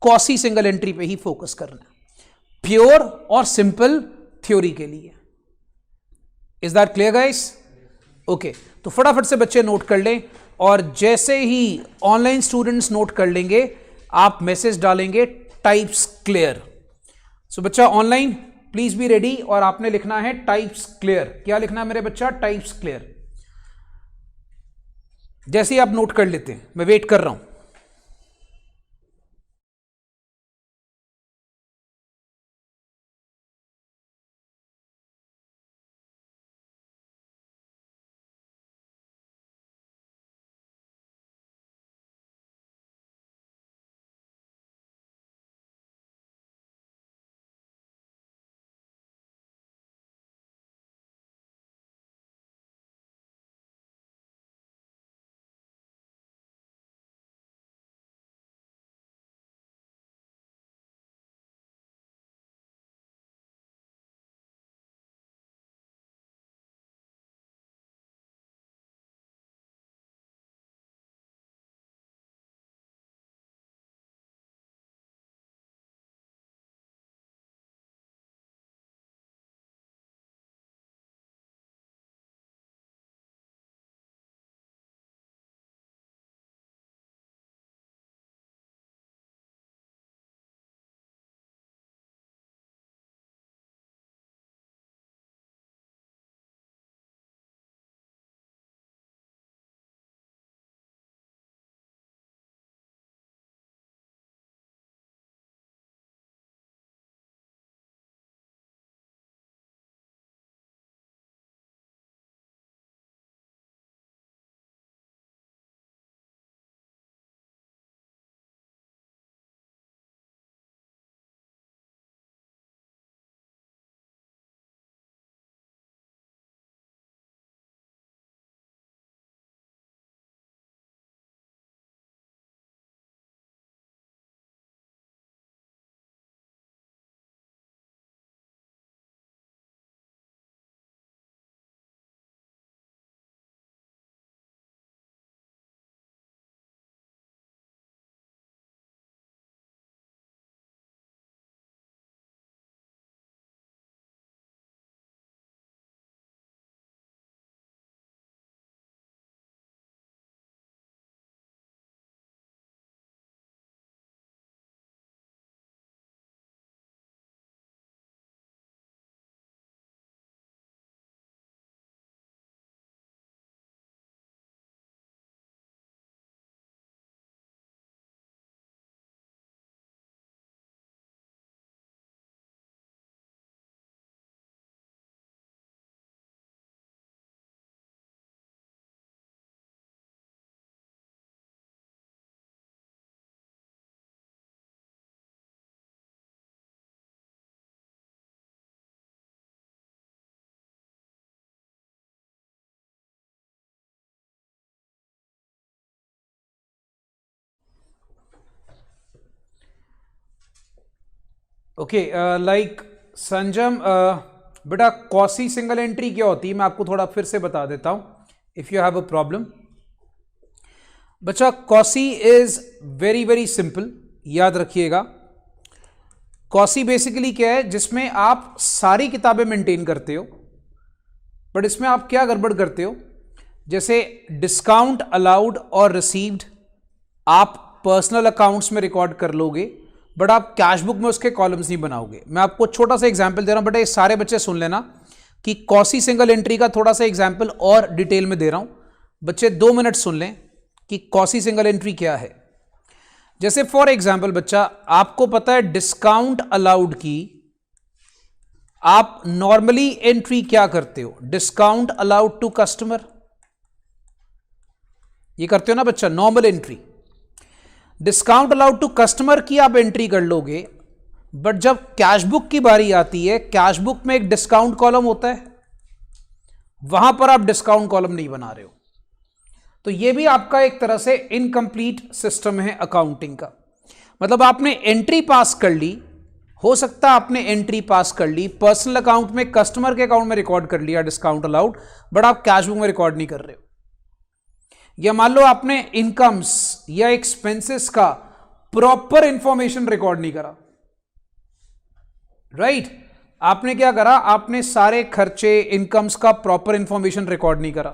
कॉसी सिंगल एंट्री पे ही फोकस करना है, प्योर और सिंपल थ्योरी के लिए। Is that clear guys? Okay, तो फटाफट से बच्चे नोट कर लें, और जैसे ही ऑनलाइन स्टूडेंट्स नोट कर लेंगे आप मैसेज डालेंगे टाइप्स क्लियर। सो बच्चा ऑनलाइन प्लीज बी रेडी, और आपने लिखना है टाइप्स क्लियर। क्या लिखना है मेरे बच्चा? Types clear. जैसे ही आप नोट कर लेते हैं, मैं वेट कर रहा हूं। ओके, लाइक संजम, बेटा कॉसी सिंगल एंट्री क्या होती है, मैं आपको थोड़ा फिर से बता देता हूं, if you have a problem. बच्चा quasi is very very simple, याद रखिएगा। कॉसी बेसिकली क्या है, जिसमें आप सारी किताबें मेंटेन करते हो, बट इसमें आप क्या गड़बड़ करते हो, जैसे डिस्काउंट अलाउड और रिसीव्ड आप पर्सनल अकाउंट्स में रिकॉर्ड कर लोगे, बट आप कैश बुक में उसके कॉलम्स नहीं बनाओगे। मैं आपको छोटा सा एग्जांपल दे रहा हूं, बेटा ये सारे बच्चे सुन लेना कि कॉसी सिंगल एंट्री का थोड़ा सा एग्जांपल और डिटेल में दे रहा हूं। बच्चे 2 मिनट सुन लें कि कॉसी सिंगल एंट्री क्या है। जैसे फॉर एग्जांपल बच्चा, आपको पता है डिस्काउंट अलाउड की आप नॉर्मली एंट्री क्या करते हो, डिस्काउंट अलाउड टू कस्टमर, ये करते हो ना बच्चा, normal entry. Discount allowed to customer की आप एंट्री कर लोगे, बट जब कैश बुक की बारी आती है, कैश बुक में एक डिस्काउंट कॉलम होता है, वहां पर आप डिस्काउंट कॉलम नहीं बना रहे हो। तो यह भी आपका एक तरह से इनकंप्लीट सिस्टम है अकाउंटिंग का। मतलब आपने एंट्री पास कर ली, हो सकता है आपने एंट्री पास कर ली पर्सनल अकाउंट में, कस्टमर के अकाउंट में रिकॉर्ड कर लिया डिस्काउंट अलाउड, बट आप कैश बुक में रिकॉर्ड नहीं कर रहे हो। या मान लो आपने इनकम्स या एक्सपेंसेस का प्रॉपर इंफॉर्मेशन रिकॉर्ड नहीं करा, राइट? आपने क्या करा, आपने सारे खर्चे इनकम्स का प्रॉपर इंफॉर्मेशन रिकॉर्ड नहीं करा।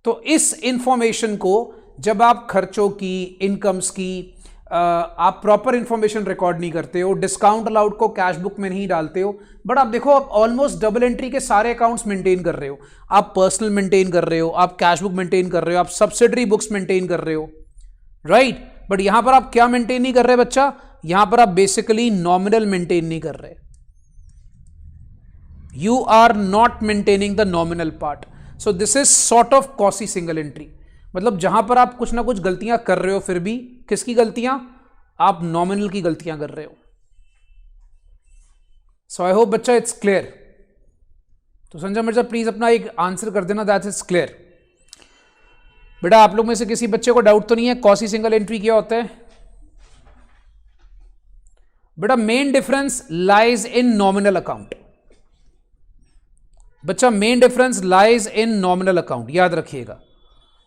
तो इस इंफॉर्मेशन को जब आप खर्चों की, इनकम्स की, आप प्रॉपर इंफॉर्मेशन रिकॉर्ड नहीं करते हो, डिस्काउंट अलाउड को कैश बुक में नहीं डालते हो। बट आप देखो, आप ऑलमोस्ट डबल एंट्री के सारे अकाउंट्स मेंटेन कर रहे हो। आप पर्सनल मेंटेन कर रहे हो, आप कैश बुक मेंटेन कर रहे हो, आप सब्सिडरी बुक्स मेंटेन कर रहे हो, राइट। बट यहां पर आप क्या मेंटेन नहीं कर रहे बच्चा? यहां पर आप बेसिकली नॉमिनल मेंटेन नहीं कर रहे। You are not maintaining the nominal part. So this is sort of quasi single entry. मतलब जहां पर आप कुछ ना कुछ गलतियां कर रहे हो, फिर भी किसकी गलतियां? आप नॉमिनल की गलतियां कर रहे हो। सो आई होप बच्चा इट्स क्लियर। तो संजय मिर्जा प्लीज अपना एक आंसर कर देना, दैट इज क्लियर। बेटा आप लोग में से किसी बच्चे को डाउट तो नहीं है कॉसी सिंगल एंट्री क्या होता है? बेटा main difference lies in nominal account. बच्चा main difference lies in nominal account, याद रखिएगा।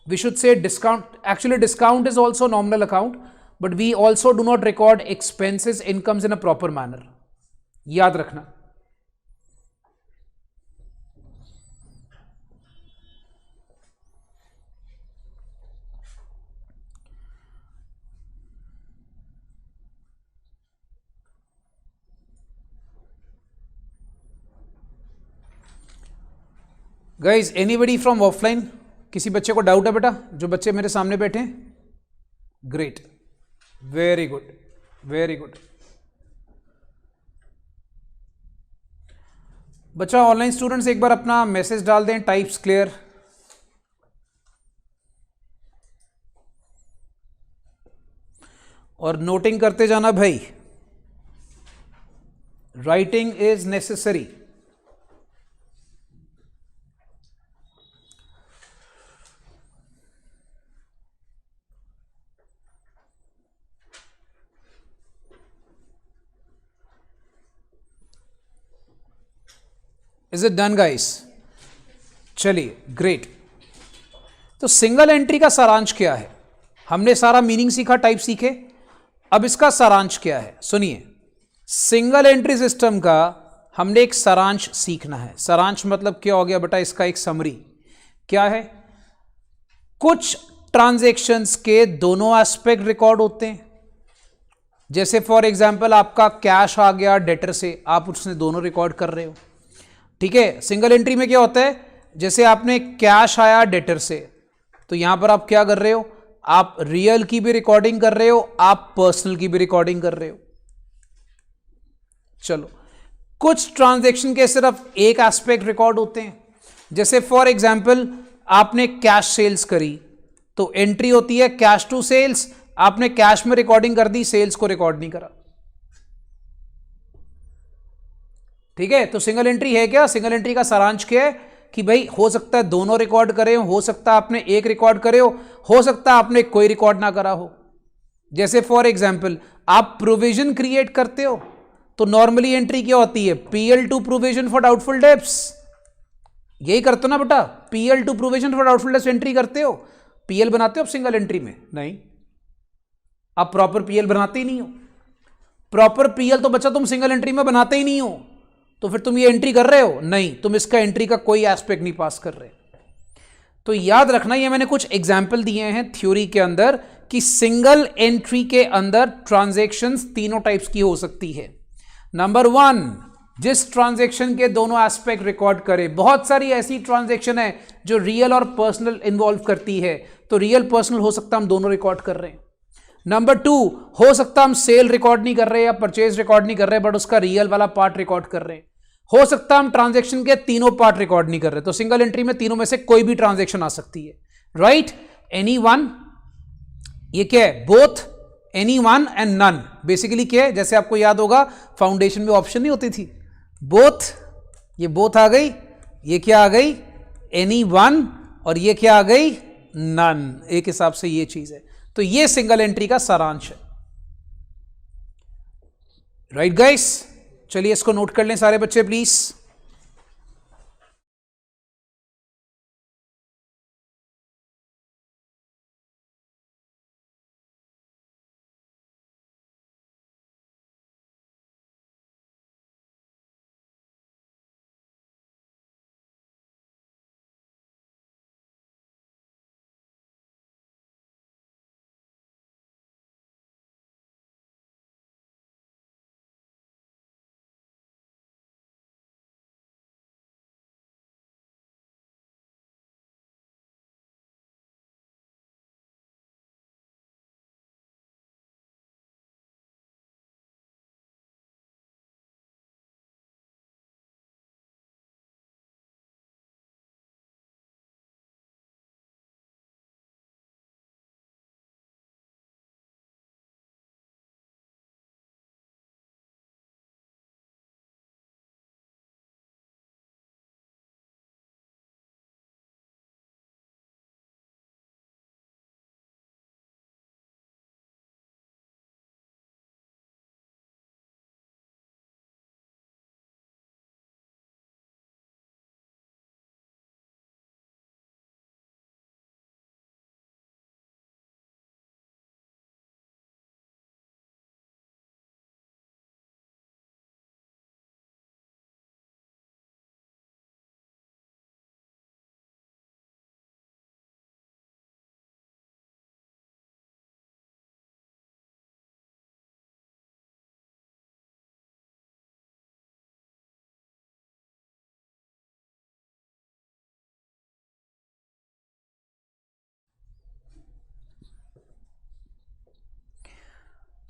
We should say discount, actually discount is also nominal account, but we also do not record expenses incomes in a proper manner, याद रखना। Guys anybody from offline? किसी बच्चे को doubt है बेटा? जो बच्चे मेरे सामने बैठे हैं, great, very good, very good. बच्चा ऑनलाइन स्टूडेंट्स एक बार अपना मैसेज डाल दें, टाइप्स क्लियर। और नोटिंग करते जाना भाई, writing is necessary. Is it done guys? चलिए ग्रेट। तो सिंगल एंट्री का सारांश क्या है? हमने सारा मीनिंग सीखा, टाइप सीखे। अब इसका सारांश क्या है सुनिए। सिंगल एंट्री सिस्टम का हमने एक सारांश सीखना है। सारांश मतलब क्या हो गया बेटा? इसका एक समरी क्या है? कुछ ट्रांजैक्शंस के दोनों एस्पेक्ट रिकॉर्ड होते हैं। जैसे फॉर एग्जांपल आपका कैश आ गया डेटर से, आप उसने दोनों रिकॉर्ड कर रहे हो, ठीक है। सिंगल एंट्री में क्या होता है? जैसे आपने कैश आया डेटर से, तो यहां पर आप क्या कर रहे हो? आप रियल की भी रिकॉर्डिंग कर रहे हो, आप पर्सनल की भी रिकॉर्डिंग कर रहे हो। चलो, कुछ ट्रांजैक्शन के सिर्फ एक एस्पेक्ट रिकॉर्ड होते हैं। जैसे फॉर एग्जांपल आपने कैश सेल्स करी, तो एंट्री होती है कैश टू सेल्स। आपने कैश में रिकॉर्डिंग कर दी, सेल्स को रिकॉर्ड नहीं करा, ठीक है। तो सिंगल एंट्री है क्या? सिंगल एंट्री का सारांश क्या है कि भाई हो सकता है दोनों रिकॉर्ड करे हो सकता है आपने एक रिकॉर्ड करे हो सकता है आपने कोई रिकॉर्ड ना करा हो। जैसे फॉर एग्जांपल आप प्रोविजन क्रिएट करते हो, तो नॉर्मली एंट्री क्या होती है? PL to provision for doubtful debts. यही करते हो ना बेटा? PL to provision for doubtful debts entry करते हो। पीएल बनाते हो आप सिंगल एंट्री में? नहीं, आप प्रॉपर पीएल बनाते ही नहीं हो। प्रॉपर पीएल तो बच्चा तुम सिंगल एंट्री में बनाते ही नहीं हो, तो फिर तुम ये एंट्री कर रहे हो? नहीं, तुम इसका एंट्री का कोई एस्पेक्ट नहीं पास कर रहे। तो याद रखना, ये मैंने कुछ एग्जाम्पल दिए हैं थ्योरी के अंदर कि सिंगल एंट्री के अंदर ट्रांजैक्शंस तीनों टाइप्स की हो सकती है। नंबर 1, जिस ट्रांजैक्शन के दोनों एस्पेक्ट रिकॉर्ड करे। बहुत सारी ऐसी ट्रांजैक्शन है जो रियल और पर्सनल इन्वॉल्व करती है, तो रियल पर्सनल हो सकता है हम दोनों रिकॉर्ड कर रहे हैं। नंबर 2, हो सकता हम सेल रिकॉर्ड नहीं कर रहे या परचेज रिकॉर्ड नहीं कर रहे, बट उसका रियल वाला पार्ट रिकॉर्ड कर रहे हैं। हो सकता हम ट्रांजैक्शन के तीनों पार्ट रिकॉर्ड नहीं कर रहे, तो सिंगल एंट्री में तीनों में से कोई भी ट्रांजैक्शन आ सकती है, राइट? एनी वन, ये क्या है? Both, any one and none. Basically क्या है? जैसे आपको याद होगा फाउंडेशन में ऑप्शन नहीं होती थी, बोथ, ये बोथ आ गई, ये क्या आ गई? एनी वन, और ये क्या आ गई? नन। एक हिसाब से ये चीज है। तो ये सिंगल एंट्री का सारांश है, राइट गाइस? चलिए इसको नोट कर लें सारे बच्चे please.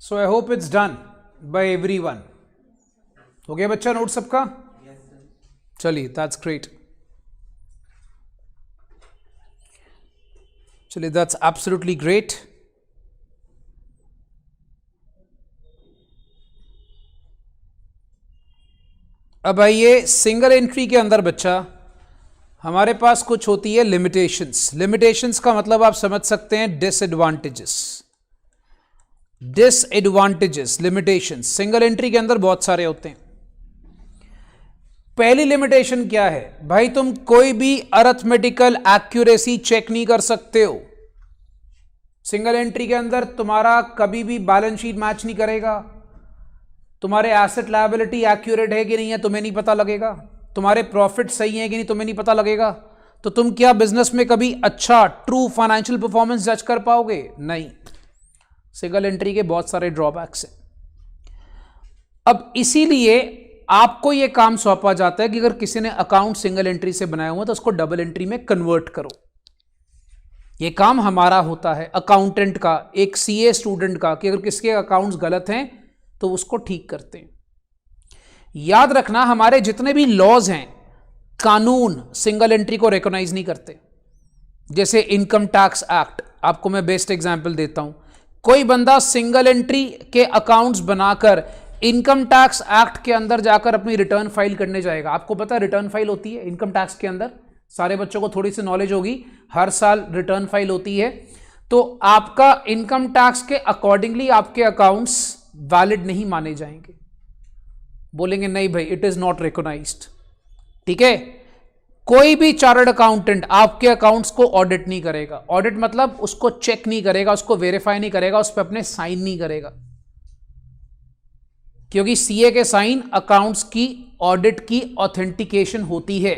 So I hope it's done by everyone. हो गया बच्चा नोट सबका? चलिए, दैट्स ग्रेट। चलिए, दैट्स एब्सोल्युटली ग्रेट। अब आइए सिंगल एंट्री के अंदर बच्चा हमारे पास कुछ होती है लिमिटेशंस। लिमिटेशंस का मतलब आप समझ सकते हैं disadvantages. Disadvantages, limitations single entry के अंदर बहुत सारे होते हैं। पहली लिमिटेशन क्या है भाई? तुम कोई भी अरिथमेटिकल एक्यूरेसी चेक नहीं कर सकते हो सिंगल एंट्री के अंदर। तुम्हारा कभी भी बैलेंस शीट मैच नहीं करेगा। तुम्हारे एसेट लायबिलिटी एक्यूरेट है कि नहीं है तुम्हें नहीं पता लगेगा। तुम्हारे प्रॉफिट सही है कि नहीं तुम्हें नहीं पता लगेगा। तो तुम क्या बिजनेस में कभी अच्छा ट्रू फाइनेंशियल परफॉर्मेंस जज कर पाओगे? नहीं। सिंगल एंट्री के बहुत सारे ड्रॉबैक्स हैं। अब इसीलिए आपको यह काम सौंपा जाता है कि अगर किसी ने अकाउंट सिंगल एंट्री से बनाया हुआ तो उसको डबल एंट्री में कन्वर्ट करो। यह काम हमारा होता है अकाउंटेंट का, एक सीए स्टूडेंट का, कि अगर किसके अकाउंट्स गलत हैं तो उसको ठीक करते हैं। याद रखना, हमारे जितने भी लॉज हैं, कानून सिंगल एंट्री को रिकॉग्नाइज नहीं करते। जैसे इनकम टैक्स एक्ट, आपको मैं बेस्ट एग्जांपल देता हूं। कोई बंदा सिंगल एंट्री के अकाउंट्स बनाकर इनकम टैक्स एक्ट के अंदर जाकर अपनी रिटर्न फाइल करने जाएगा। आपको पता है रिटर्न फाइल होती है इनकम टैक्स के अंदर, सारे बच्चों को थोड़ी सी नॉलेज होगी, हर साल रिटर्न फाइल होती है। तो आपका इनकम टैक्स के अकॉर्डिंगली आपके अकाउंट्स वैलिड नहीं माने जाएंगे। बोलेंगे नहीं भाई, इट इज नॉट रिकॉग्नाइज्ड। ठीक है, कोई भी चार्टर्ड अकाउंटेंट आपके अकाउंट्स को ऑडिट नहीं करेगा। ऑडिट मतलब उसको चेक नहीं करेगा, उसको वेरीफाई नहीं करेगा, उस पर अपने साइन नहीं करेगा, क्योंकि सीए के साइन अकाउंट्स की ऑडिट की ऑथेंटिकेशन होती है।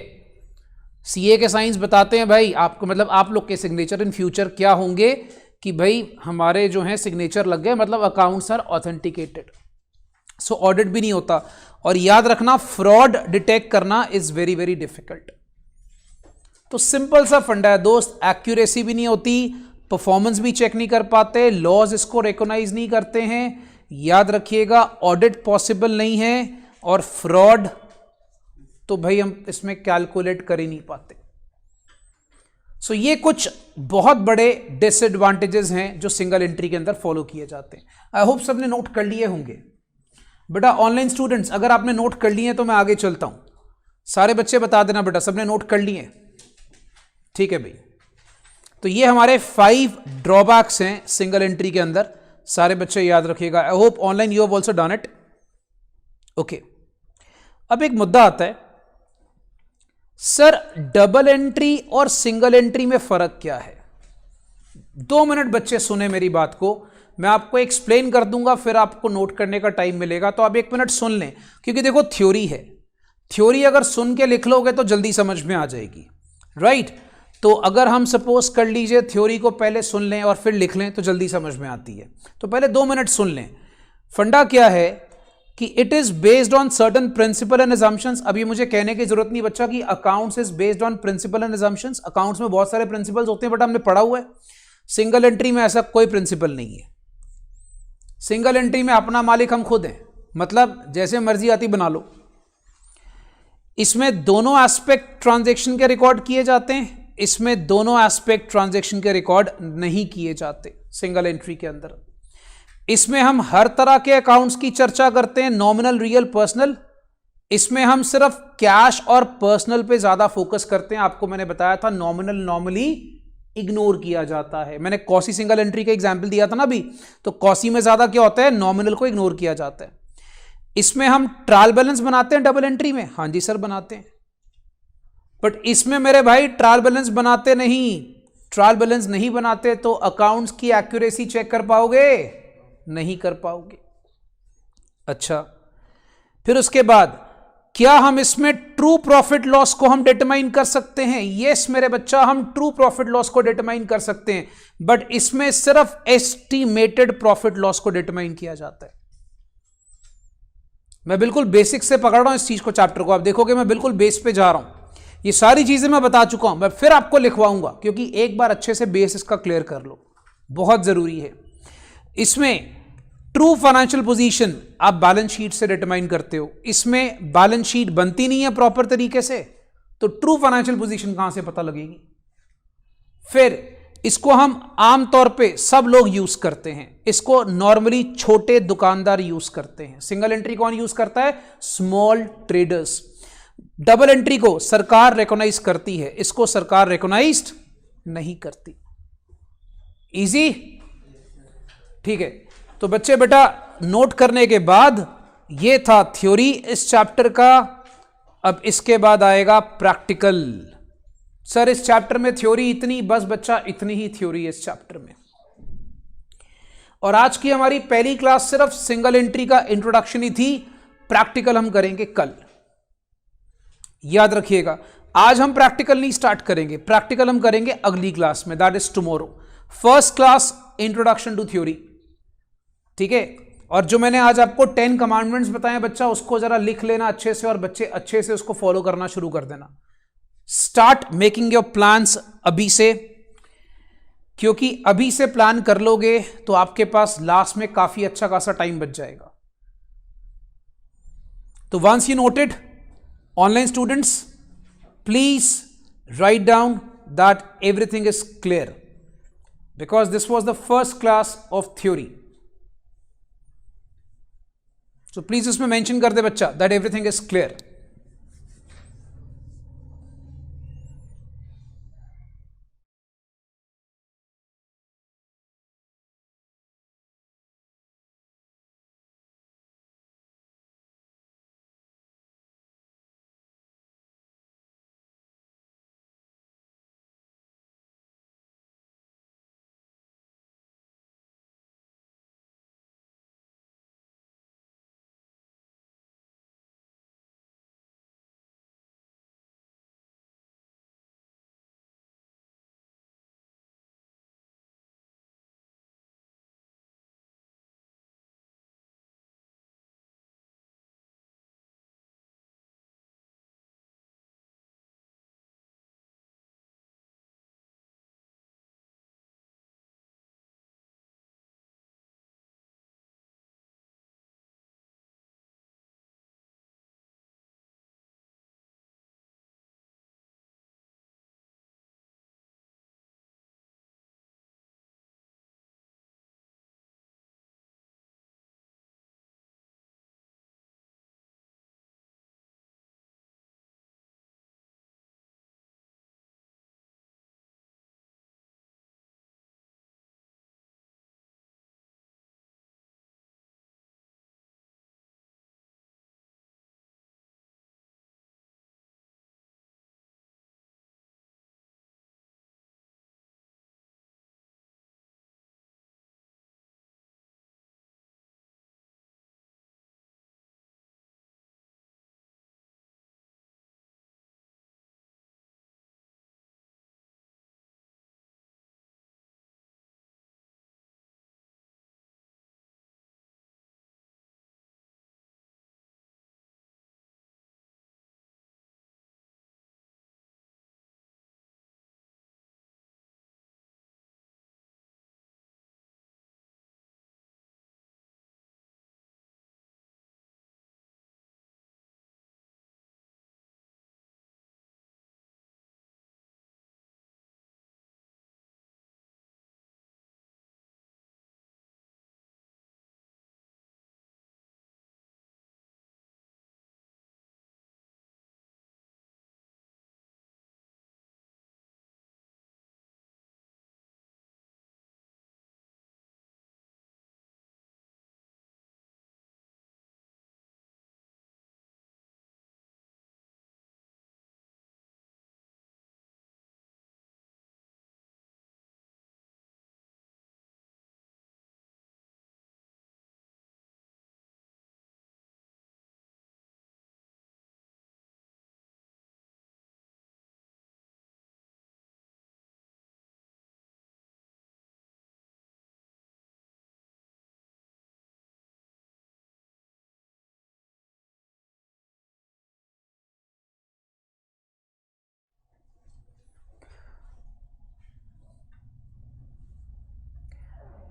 सीए के साइंस बताते हैं भाई आपको, मतलब आप लोग के सिग्नेचर इन फ्यूचर क्या होंगे कि भाई हमारे जो है सिग्नेचर लग गए, मतलब accounts are authenticated. So audit भी नहीं होता। और याद रखना, फ्रॉड डिटेक्ट करना इज वेरी वेरी डिफिकल्ट। तो सिंपल सा फंडा है दोस्त, एक्यूरेसी भी नहीं होती, परफॉर्मेंस भी चेक नहीं कर पाते, लॉज इसको रिकॉग्नाइज नहीं करते हैं। याद रखिएगा, ऑडिट पॉसिबल नहीं है, और फ्रॉड तो भाई हम इसमें कैलकुलेट कर ही नहीं पाते। सो ये कुछ बहुत बड़े डिसएडवांटेजेस हैं जो सिंगल एंट्री के अंदर फॉलो किए जाते हैं। आई होप सबने नोट कर लिए होंगे। बेटा ऑनलाइन स्टूडेंट्स, अगर आपने नोट कर लिए तो मैं आगे चलता हूं। सारे बच्चे बता देना बेटा, सबने नोट कर लिए? ठीक है भाई। तो ये हमारे 5 ड्रॉबैक्स हैं सिंगल एंट्री के अंदर, सारे बच्चे याद रखिएगा। I hope online you have also done it. Okay, अब एक मुद्दा आता है, सर डबल एंट्री और सिंगल एंट्री में फर्क क्या है? 2 मिनट बच्चे सुने मेरी बात को, मैं आपको एक्सप्लेन कर दूंगा, फिर आपको नोट करने का टाइम मिलेगा। तो आप 1 मिनट सुन लें, क्योंकि देखो थ्योरी है, थ्योरी अगर सुन के लिख लोगे तो जल्दी समझ में आ जाएगी, राइट? तो अगर हम सपोज कर लीजिए थ्योरी को पहले सुन लें और फिर लिख लें तो जल्दी समझ में आती है। तो पहले 2 मिनट सुन लें। फंडा क्या है कि it is based on certain principle and assumptions. अभी मुझे कहने की जरूरत नहीं बच्चा कि accounts is based on principle and assumptions. Accounts में बहुत सारे प्रिंसिपल्स होते हैं, बट हमने पढ़ा हुआ है। सिंगल एंट्री में ऐसा कोई प्रिंसिपल नहीं है। सिंगल एंट्री में अपना मालिक हम खुद हैं, मतलब जैसे मर्जी आती बना लो। इसमें दोनों एस्पेक्ट ट्रांजैक्शन के रिकॉर्ड किए जाते हैं, इसमें दोनों एस्पेक्ट ट्रांजैक्शन के रिकॉर्ड नहीं किए जाते सिंगल एंट्री के अंदर। इसमें हम हर तरह के अकाउंट्स की चर्चा करते हैं, नॉमिनल, रियल, पर्सनल। इसमें हम सिर्फ कैश और पर्सनल पे ज्यादा फोकस करते हैं। आपको मैंने बताया था नॉमिनल नॉर्मली इग्नोर किया जाता है। मैंने कॉसी सिंगल एंट्री का एग्जांपल दिया था ना अभी, तो कॉसी में ज्यादा क्या होता है, नॉमिनल को इग्नोर किया जाता है। इसमें हम ट्रायल बैलेंस बनाते हैं डबल एंट्री में, हाँ जी सर बनाते हैं, बट इसमें मेरे भाई ट्रायल बैलेंस बनाते नहीं। ट्रायल बैलेंस नहीं बनाते तो अकाउंट्स की एक्यूरेसी चेक कर पाओगे? नहीं कर पाओगे। अच्छा, फिर उसके बाद क्या हम इसमें ट्रू प्रॉफिट लॉस को हम डिटरमाइन कर सकते हैं? यस मेरे बच्चा, हम ट्रू प्रॉफिट लॉस को डिटरमाइन कर सकते हैं, बट इसमें सिर्फ एस्टिमेटेड प्रॉफिट लॉस को डिटरमाइन किया जाता है। मैं बिल्कुल बेसिक से पकड़ रहा हूं इस चीज को, चैप्टर को। आप देखोगे मैं बिल्कुल बेस पे जा रहा हूं। ये सारी चीजें मैं बता चुका हूं, मैं फिर आपको लिखवाऊंगा, क्योंकि एक बार अच्छे से बेस इसका क्लियर कर लो, बहुत जरूरी है। इसमें ट्रू फाइनेंशियल पोजीशन आप बैलेंस शीट से डिटरमाइन करते हो, इसमें बैलेंस शीट बनती नहीं है प्रॉपर तरीके से, तो ट्रू फाइनेंशियल पोजीशन कहां से पता लगेगी? फिर इसको हम आमतौर पे सब लोग यूज करते हैं, इसको नॉर्मली छोटे दुकानदार यूज करते हैं। सिंगल एंट्री कौन यूज करता है? Small traders. डबल एंट्री को सरकार रिकॉग्नाइज करती है, इसको सरकार रिकॉग्नाइज्ड नहीं करती। इजी? ठीक है, तो बच्चे बेटा नोट करने के बाद ये था थ्योरी इस चैप्टर का। अब इसके बाद आएगा प्रैक्टिकल। सर इस चैप्टर में थ्योरी इतनी, बस बच्चा इतनी ही थ्योरी है इस चैप्टर में। और आज की हमारी पहली क्लास सिर्फ सिंगल एंट्री का इंट्रोडक्शन ही थी, प्रैक्टिकल हम करेंगे कल, याद रखिएगा। आज हम प्रैक्टिकल नहीं स्टार्ट करेंगे, प्रैक्टिकल हम करेंगे अगली क्लास में, that is tomorrow. First class introduction to theory, ठीक है। और जो मैंने आज आपको 10 कमांडमेंट्स बताए बच्चा, उसको जरा लिख लेना अच्छे से और बच्चे अच्छे से उसको फॉलो करना शुरू कर देना। स्टार्ट मेकिंग योर प्लान्स अभी से, क्योंकि अभी से प्लान कर लोगे तो आपके पास लास्ट में काफी अच्छा खासा टाइम बच जाएगा। तो once you noted, online students please write down that everything is clear, because this was the first class of theory. So please इसमें मेंशन कर दे बच्चा दैट एवरीथिंग इज क्लियर।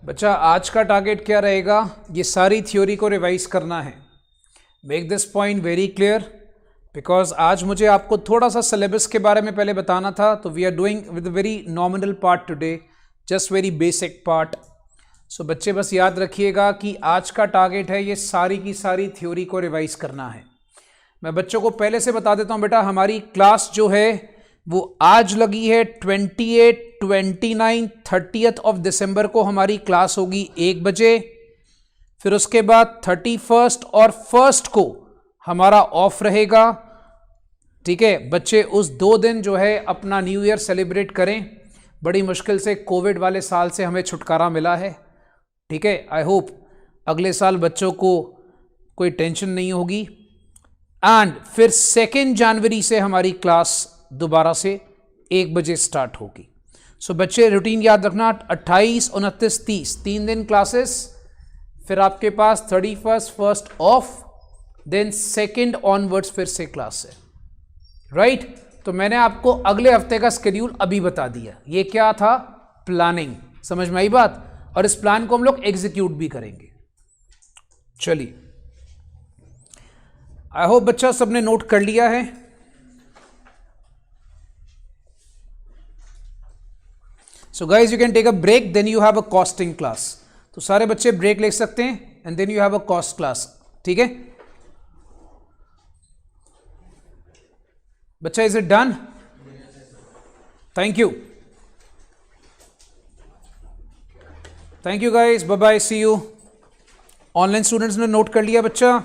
बच्चा आज का टारगेट क्या रहेगा? ये सारी थ्योरी को रिवाइज करना है। Make this point very clear, because आज मुझे आपको थोड़ा सा सिलेबस के बारे में पहले बताना था, तो we are doing with very nominal part today, just very basic part. So बच्चे बस याद रखिएगा कि आज का टारगेट है ये सारी की सारी थ्योरी को रिवाइज करना है। मैं बच्चों को पहले से बता देता हूं बेटा, हमारी क्लास जो है वो आज लगी है 28, 29, 30 ऑफ दिसंबर को हमारी क्लास होगी 1 बजे। फिर उसके बाद 31 और 1 को हमारा ऑफ रहेगा। ठीक है बच्चे, उस 2 दिन जो है अपना न्यू ईयर सेलिब्रेट करें। बड़ी मुश्किल से कोविड वाले साल से हमें छुटकारा मिला है। ठीक है, आई होप अगले साल बच्चों को कोई टेंशन नहीं होगी। एंड फिर 2 जनवरी से हमारी क्लास दोबारा से 1 बजे स्टार्ट होगी। सो बच्चे रूटीन याद रखना, 28, 29, 30 3 दिन क्लासेस, फिर आपके पास 31, 1 ऑफ, देन 2 ऑनवर्ड्स फिर से क्लास है। राइट तो मैंने आपको अगले हफ्ते का स्केड्यूल अभी बता दिया। ये क्या था? प्लानिंग। समझ में आई बात? और इस प्लान को हम लोग एग्जीक्यूट भी करेंगे। चलिए, आई होप बच्चा सबने नोट कर लिया है। So guys you can take a break, then you have a costing class. तो सारे बच्चे ब्रेक ले सकते हैं and then you have a cost class. ठीक है बच्चा, is it done? Thank you, thank you guys, bye bye, see you. Online students ने नोट कर लिया बच्चा?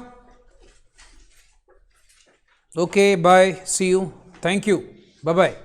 Okay bye, see you, thank you, bye bye.